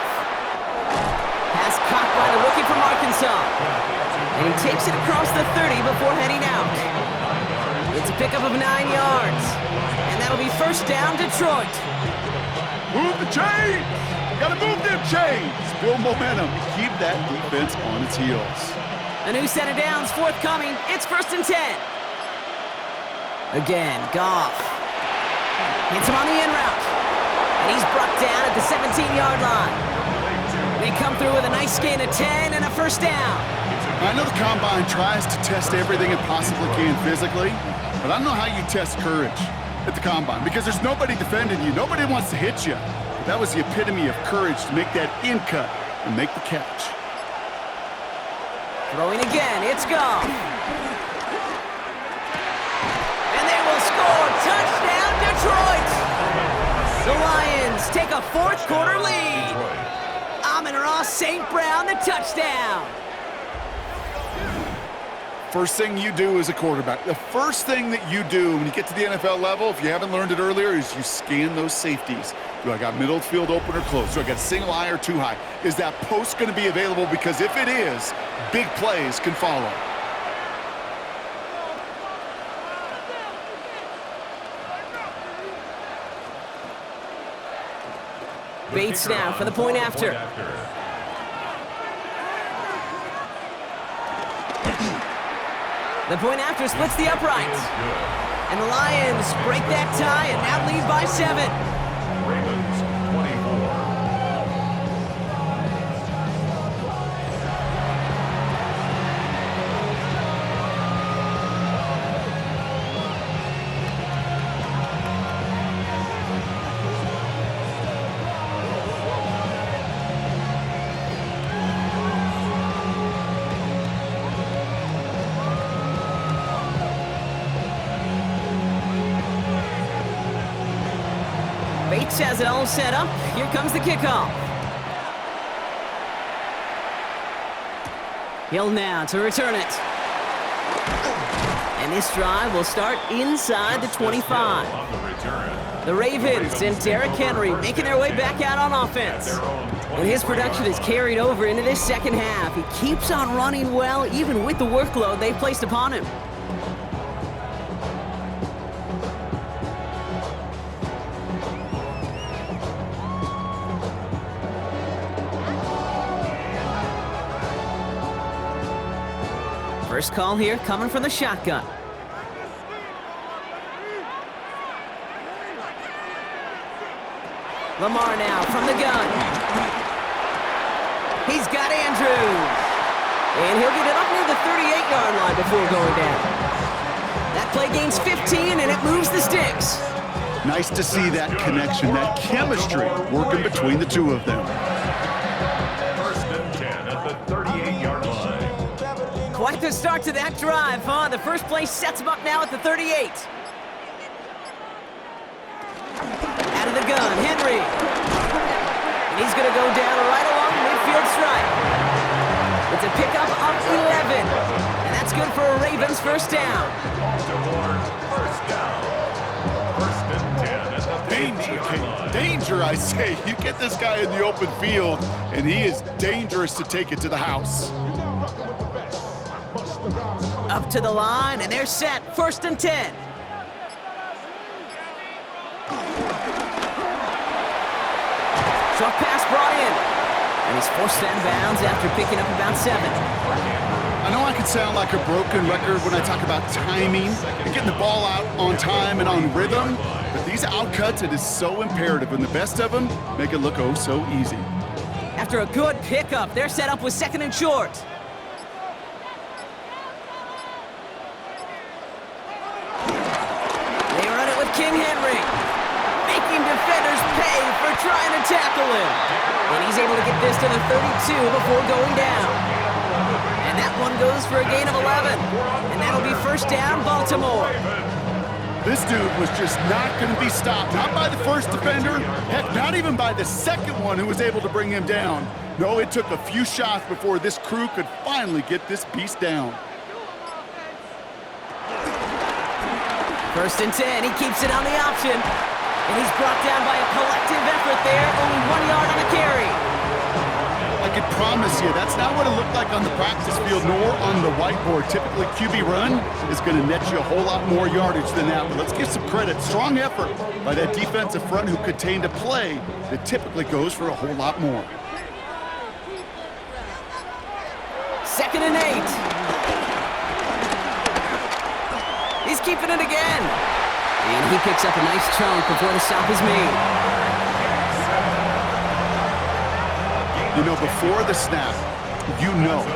Pass caught by the rookie from Arkansas. And he takes it across the 30 before heading out. It's a pickup of 9 yards. And that'll be first down, Detroit. Move the chains! Gotta move them chains! Build momentum. Keep that defense on its heels. A new set of downs forthcoming. It's 1st and 10. Again, Goff. Hits him on the in route. And he's brought down at the 17-yard line. They come through with a nice gain of 10 and a first down. I know the Combine tries to test everything it possibly can physically, but I don't know how you test courage at the Combine because there's nobody defending you. Nobody wants to hit you. But that was the epitome of courage to make that in cut and make the catch. Throwing again, it's Goff. And they will score. Touchdown, Detroit! The Lions take a 4th quarter lead. Amon-Ra St. Brown, the touchdown. First thing you do as a quarterback, the first thing that you do when you get to the NFL level, if you haven't learned it earlier, is you scan those safeties. Do I got middle field open or close? Do I got single high or two high? Is that post going to be available? Because if it is, big plays can follow. Bates now for the point after. The point after splits the uprights. And the Lions break that tie and now lead by 7. Ravens 24. Bates has it all set up. Here comes the kickoff. Hill now to return it. And this drive will start inside the 25. On the return. The Ravens and Derrick Henry making their way back out on offense. And his production is carried over into this second half. He keeps on running well, even with the workload they placed upon him. First call here coming from the shotgun. Lamar now from the gun. He's got Andrews. And he'll get it up near the 38-yard line before going down. That play gains 15, and it moves the sticks. Nice to see that connection, that chemistry working between the two of them. First and 10 at the 38-yard line. Quite the start to that drive, huh? The first play sets him up now at the 38. Out of the gun, Henry. And he's going to go down right along the midfield stripe. It's a pickup of 11. And that's good for a Ravens first down. Baltimore, first down. First and 10 at the Danger, 15-yard line. danger, I say. You get this guy in the open field, and he is dangerous to take it to the house. Up to the line, and they're set. First and 10. Short pass brought in. And he's forced out of bounds after picking up about 7. I know I can sound like a broken record when I talk about timing and getting the ball out on time and on rhythm, but these outcuts, it is so imperative, and the best of them make it look oh so easy. After a good pickup, they're set up with second and short. They run it with King Henry, making defenders pay for trying to tackle him. And he's able to get this to the 32 before going down. And that one goes for a gain of 11. And that'll be first down, Baltimore. This dude was just not going to be stopped, not by the first defender, heck, not even by the second one who was able to bring him down. No, it took a few shots before this crew could finally get this beast down. First and 10, he keeps it on the option. And he's brought down by a collective effort there, only 1 yard on the carry. I could promise you, that's not what it looked like on the practice field nor on the whiteboard. Typically, QB run is going to net you a whole lot more yardage than that. But let's give some credit. Strong effort by that defensive front who contained a play that typically goes for a whole lot more. Second and 8. He's keeping it again. And he picks up a nice chunk before the stop is made. You know, before the snap,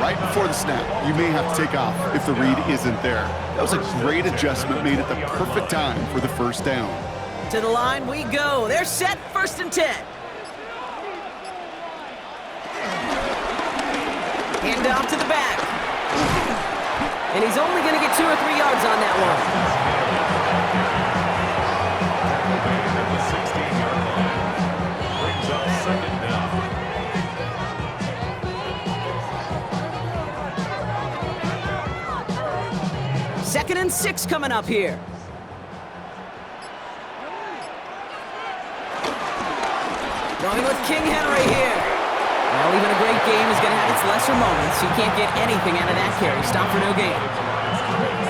right before the snap, you may have to take off if the read isn't there. That was a great adjustment made at the perfect time for the first down. To the line we go. They're set, first and 10. Hand off to the back. And he's only going to get 2 or 3 yards on that one. At the 16-yard line. Brings up second down. Second and 6 coming up here. Going with King Henry here. Well, even a great game is going to have its lesser moments. You can't get anything out of that carry. Stop for no gain.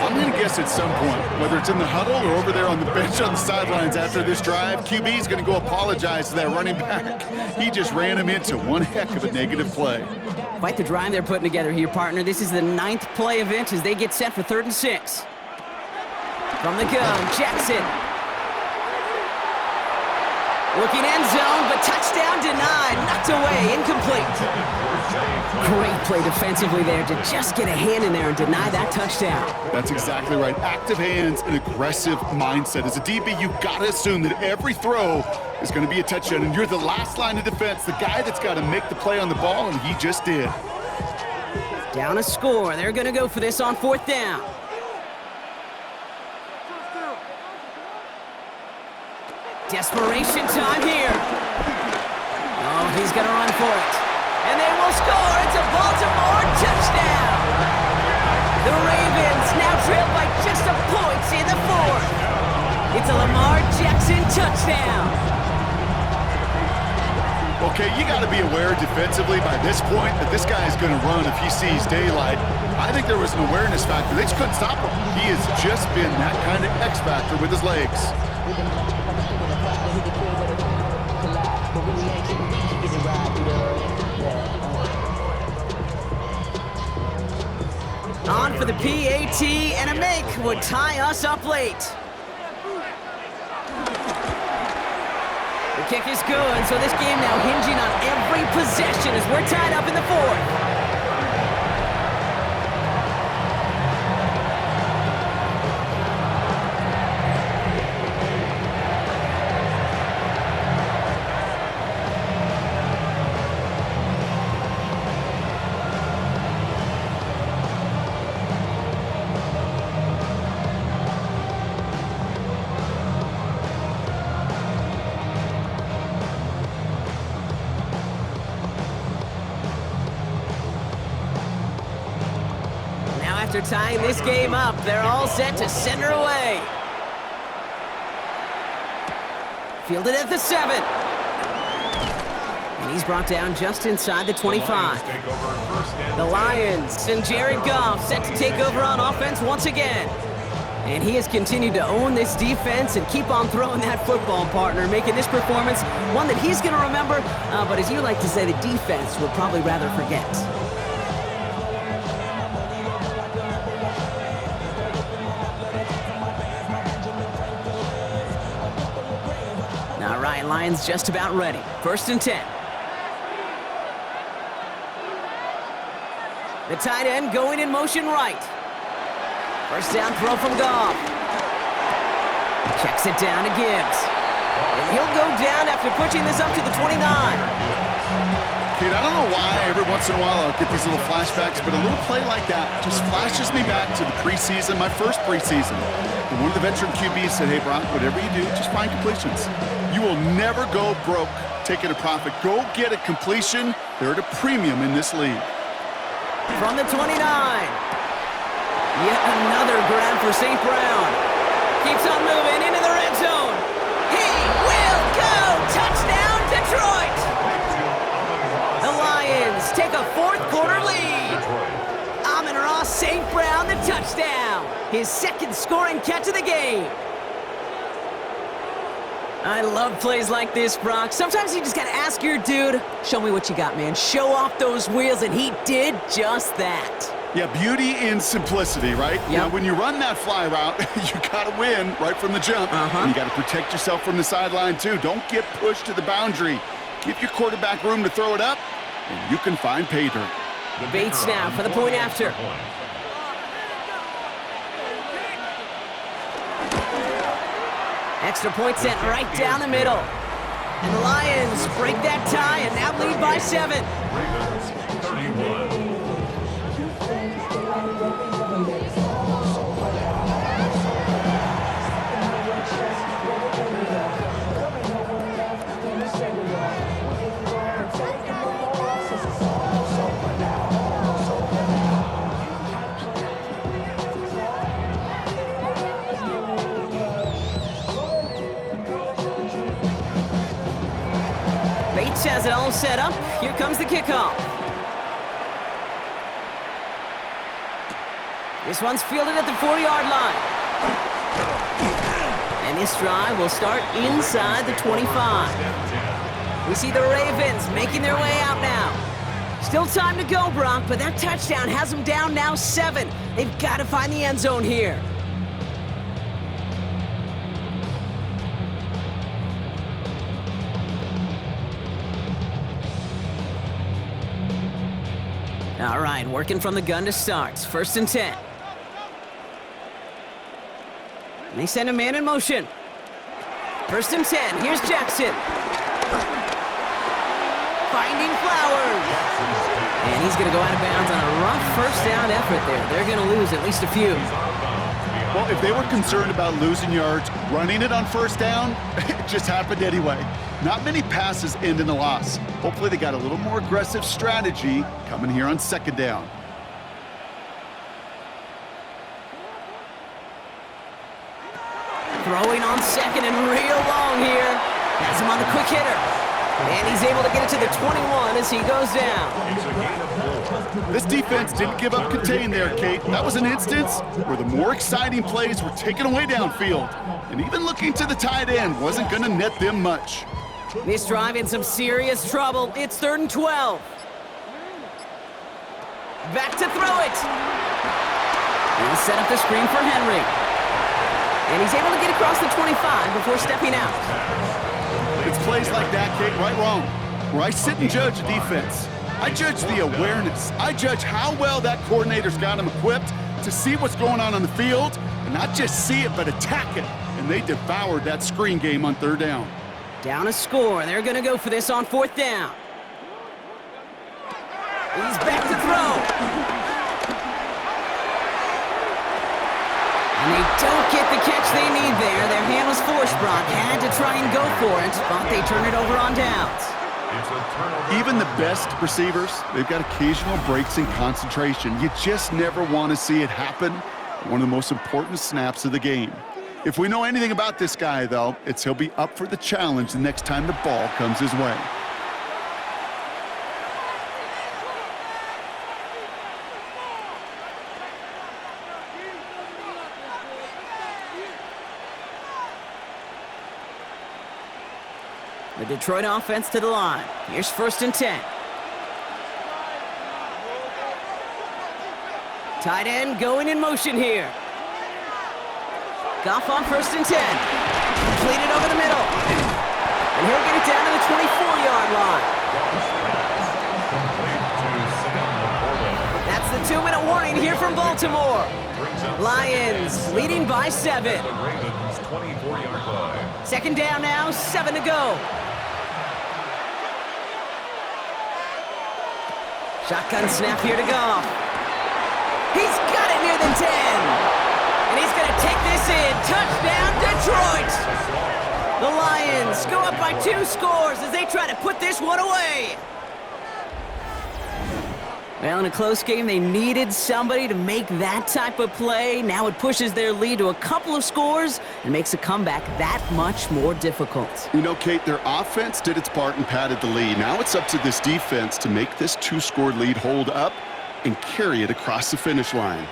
I'm going to guess at some point, whether it's in the huddle or over there on the bench on the sidelines after this drive, QB is going to go apologize to that running back. He just ran him into one heck of a negative play. Quite the drive they're putting together here, partner. This is the 9th play of it as they get set for 3rd and 6. From the gun, Jackson. Looking end zone, but touchdown denied. Knocked away, incomplete. Great play defensively there to just get a hand in there and deny that touchdown. That's exactly right. Active hands and aggressive mindset. As a DB, you've got to assume that every throw is going to be a touchdown, and you're the last line of defense, the guy that's got to make the play on the ball, and he just did. Down a score. They're going to go for this on 4th down. Desperation time here. Oh, he's going to run for it. And they will score. It's a Baltimore touchdown. The Ravens trail by just a point in the fourth. It's a Lamar Jackson touchdown. Okay, you got to be aware defensively by this point that this guy is going to run if he sees daylight. I think there was an awareness factor. They just couldn't stop him. He has just been that kind of X factor with his legs. On for the PAT, and a make would tie us up late. The kick is good, so this game now hinging on every possession as we're tied up in the fourth. After tying this game up, they're all set to send her away. Fielded at the 7. And he's brought down just inside the 25. The Lions and Jared Goff set to take over on offense once again. And he has continued to own this defense and keep on throwing that football, partner, making this performance one that he's going to remember, but as you like to say, the defense would probably rather forget. Lions just about ready. 1st and 10. The tight end going in motion right. 1st down throw from Goff. Checks it down to Gibbs. And he'll go down after pushing this up to the 29. Kid, I don't know why every once in a while I'll get these little flashbacks, but a little play like that just flashes me back to the preseason, my first preseason. And one of the veteran QBs said, hey, Brock, whatever you do, just find completions. You will never go broke taking a profit. Go get a completion. They're at a premium in this league. From the 29. Yet another grab for St. Brown. Keeps on moving into the red zone. He will go! Touchdown, Detroit! The Lions take a fourth-quarter lead. Amon-Ra St. Brown, the touchdown. His second scoring catch of the game. I love plays like this, Brock. Sometimes you just gotta ask your dude, show me what you got, man. Show off those wheels, and he did just that. Yeah, beauty in simplicity, right? Yep. You know, when you run that fly route, you gotta win right from the jump. And you gotta protect yourself from the sideline, too. Don't get pushed to the boundary. Give your quarterback room to throw it up, and you can find pay dirt. Bates now for the point after. Extra point sent right down the middle. And the Lions break that tie and now lead by 7. Ravens 31. Bates has it all set up. Here comes the kickoff. This one's fielded at the 4-yard line. And this drive will start inside the 25. We see the Ravens making their way out now. Still time to go, Brock, but that touchdown has them down now 7. They've got to find the end zone here. All right, working from the gun to start. 1st and 10. And they send a man in motion. 1st and 10. Here's Jackson. Finding Flowers. And he's going to go out of bounds on a rough 1st down effort there. They're going to lose at least a few. Well, if they were concerned about losing yards, running it on 1st down, it just happened anyway. Not many passes end in a loss. Hopefully they got a little more aggressive strategy coming here on 2nd down. Throwing on second and real long here. Has him on the quick hitter. And he's able to get it to the 21 as he goes down. It's a gain of 4. This defense didn't give up contain there, Kate. That was an instance where the more exciting plays were taken away downfield. And even looking to the tight end wasn't going to net them much. This drive in some serious trouble. It's 3rd and 12. Back to throw it. He'll set up the screen for Henry. And he's able to get across the 25 before stepping out. It's plays like that, Kate, right wrong, where I sit and judge a defense. I judge the awareness. I judge how well that coordinator's got them equipped to see what's going on the field, and not just see it, but attack it. And they devoured that screen game on 3rd down. Down a score. They're going to go for this on 4th down. He's back to throw. And they don't get the catch they need there. Their hand was forced, Brock. Had to try and go for it, but they turn it over on downs. Even the best receivers, they've got occasional breaks in concentration. You just never want to see it happen. One of the most important snaps of the game. If we know anything about this guy, though, it's he'll be up for the challenge the next time the ball comes his way. The Detroit offense to the line. Here's 1st and 10. Tight end going in motion here. Goff on 1st and 10. Completed over the middle. And he'll get it down to the 24-yard line. That's the 2-minute warning here from Baltimore. Lions leading by 7. The Ravens 24-yard line. 2nd down now, 7 to go. Shotgun snap here to Goff. He's got it near the 10. And he's going to take this in. Touchdown, Detroit! The Lions go up by 2 scores as they try to put this one away. Well, in a close game, they needed somebody to make that type of play. Now it pushes their lead to a couple of scores and makes a comeback that much more difficult. You know, Kate, their offense did its part and padded the lead. Now it's up to this defense to make this 2-score lead hold up and carry it across the finish line.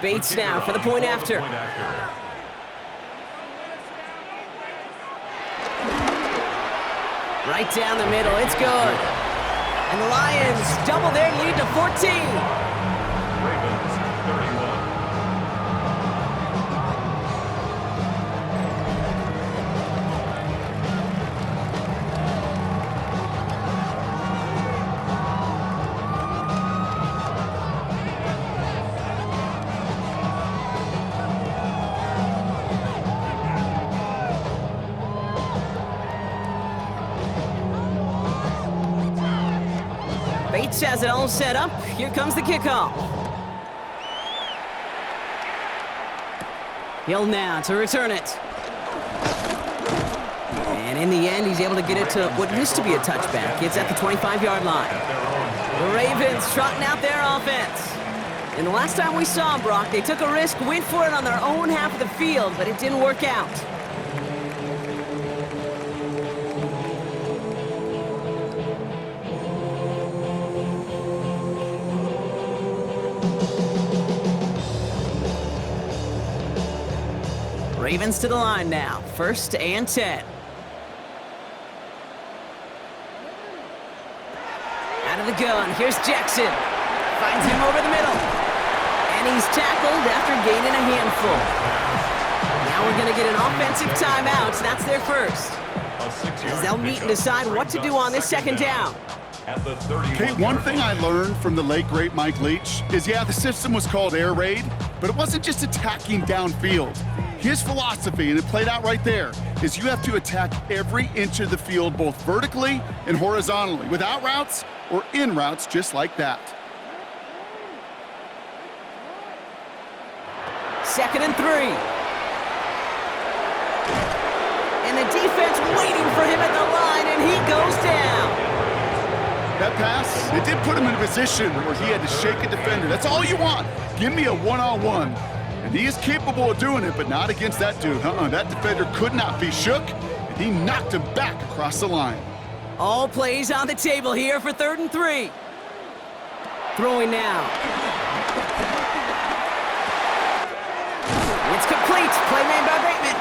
Bates now for the point after. Right down the middle, it's good. And the Lions double their lead to 14. Ravens 31. Bates has it all set up. Here comes the kickoff. Hill now to return it. And in the end, he's able to get it to what used to be a touchback. It's at the 25-yard line. The Ravens trotting out their offense. And the last time we saw them, Brock, they took a risk, went for it on their own half of the field, but it didn't work out. Ravens to the line now. 1st and 10. Out of the gun. Here's Jackson. Finds him over the middle. And he's tackled after gaining a handful. Now we're going to get an offensive timeout. That's their first. As they'll meet and decide what to do on this 2nd down. Okay, one thing I learned from the late, great Mike Leach is, yeah, the system was called air raid, but it wasn't just attacking downfield. His philosophy, and it played out right there, is you have to attack every inch of the field, both vertically and horizontally, without routes or in routes, just like that. 2nd and 3. And the defense waiting for him at the line, and he goes down. That pass, it did put him in a position where he had to shake a defender. That's all you want. Give me a one-on-one. And he is capable of doing it, but not against that dude. That defender could not be shook, and he knocked him back across the line. All plays on the table here for 3rd and 3. Throwing now. It's complete. Play made by Bateman.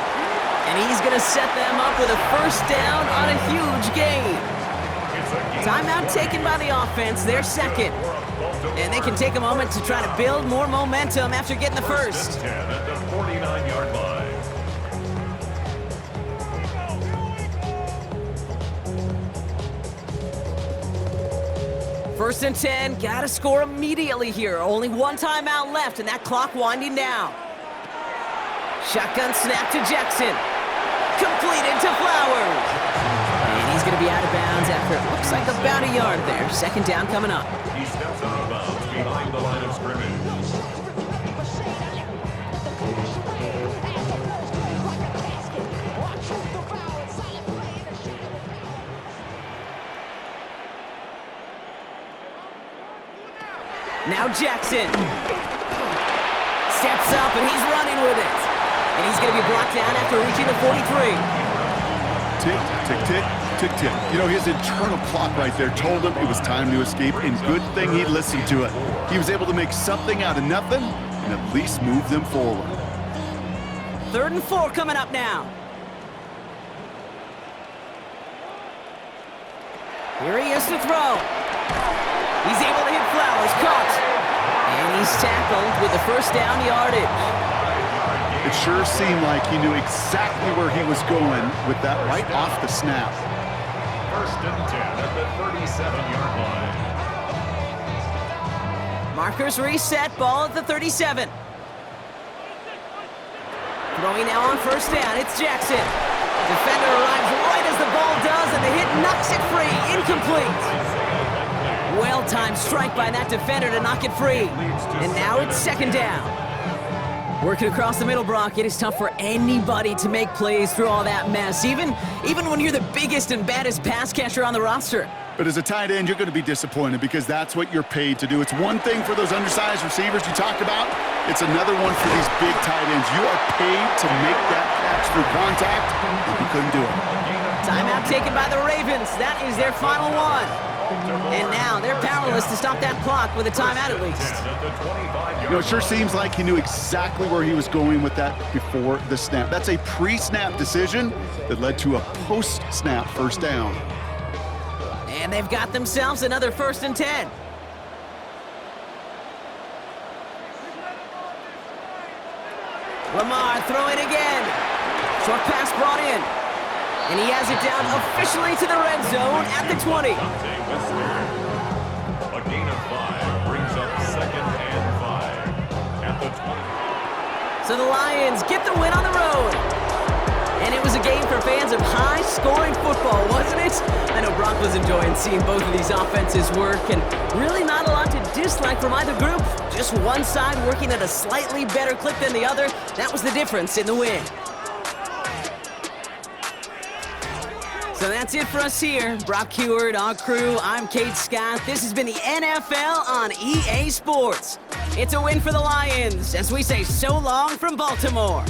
And he's going to set them up with a first down on a huge gain. Timeout taken by the offense, their second. And they can take a moment to try to build more momentum after getting the first. 10 at the 49-yard line. First and 10, gotta score immediately here. Only one timeout left, and that clock winding down. Shotgun snap to Jackson. Completed to Flowers. And he's gonna be out of bounds after it looks like about a yard there. Second down coming up. He steps out of bounds behind the line of scrimmage. Now Jackson steps up and he's running with it. And he's going to be brought down after reaching the 43. Tick, tick, tick, tick, tick. You know, his internal clock right there told him it was time to escape, and good thing he listened to it. He was able to make something out of nothing and at least move them forward. 3rd and 4 coming up now. Here he is to throw. He's able to hit Flowers, caught. And he's tackled with the first down yardage. It sure seemed like he knew exactly where he was going with that right off the snap. First and 10 at the 37-yard line. Markers reset, ball at the 37. Throwing now on first down, it's Jackson. Defender arrives right as the ball does, and the hit knocks it free, incomplete. Well-timed strike by that defender to knock it free. And now it's second down. Working across the middle, Brock, it is tough for anybody to make plays through all that mess, even when you're the biggest and baddest pass catcher on the roster. But as a tight end, you're going to be disappointed because that's what you're paid to do. It's one thing for those undersized receivers you talked about. It's another one for these big tight ends. You are paid to make that catch through contact, and you couldn't do it. Timeout taken by the Ravens. That is their final one. And now they're powerless to stop that clock with a timeout at least. You know, it sure seems like he knew exactly where he was going with that before the snap. That's a pre-snap decision that led to a post-snap first down. And they've got themselves another 1st and 10. Lamar throwing again. Short pass brought in. And he has it down officially to the red zone at the 20. A gain of 5 brings up 2nd and 5 at the 20. So the Lions get the win on the road. And it was a game for fans of high-scoring football, wasn't it? I know Brock was enjoying seeing both of these offenses work, and really not a lot to dislike from either group. Just one side working at a slightly better clip than the other. That was the difference in the win. So that's it for us here. Brock Heward, our crew, I'm Kate Scott. This has been the NFL on EA Sports. It's a win for the Lions as we say so long from Baltimore.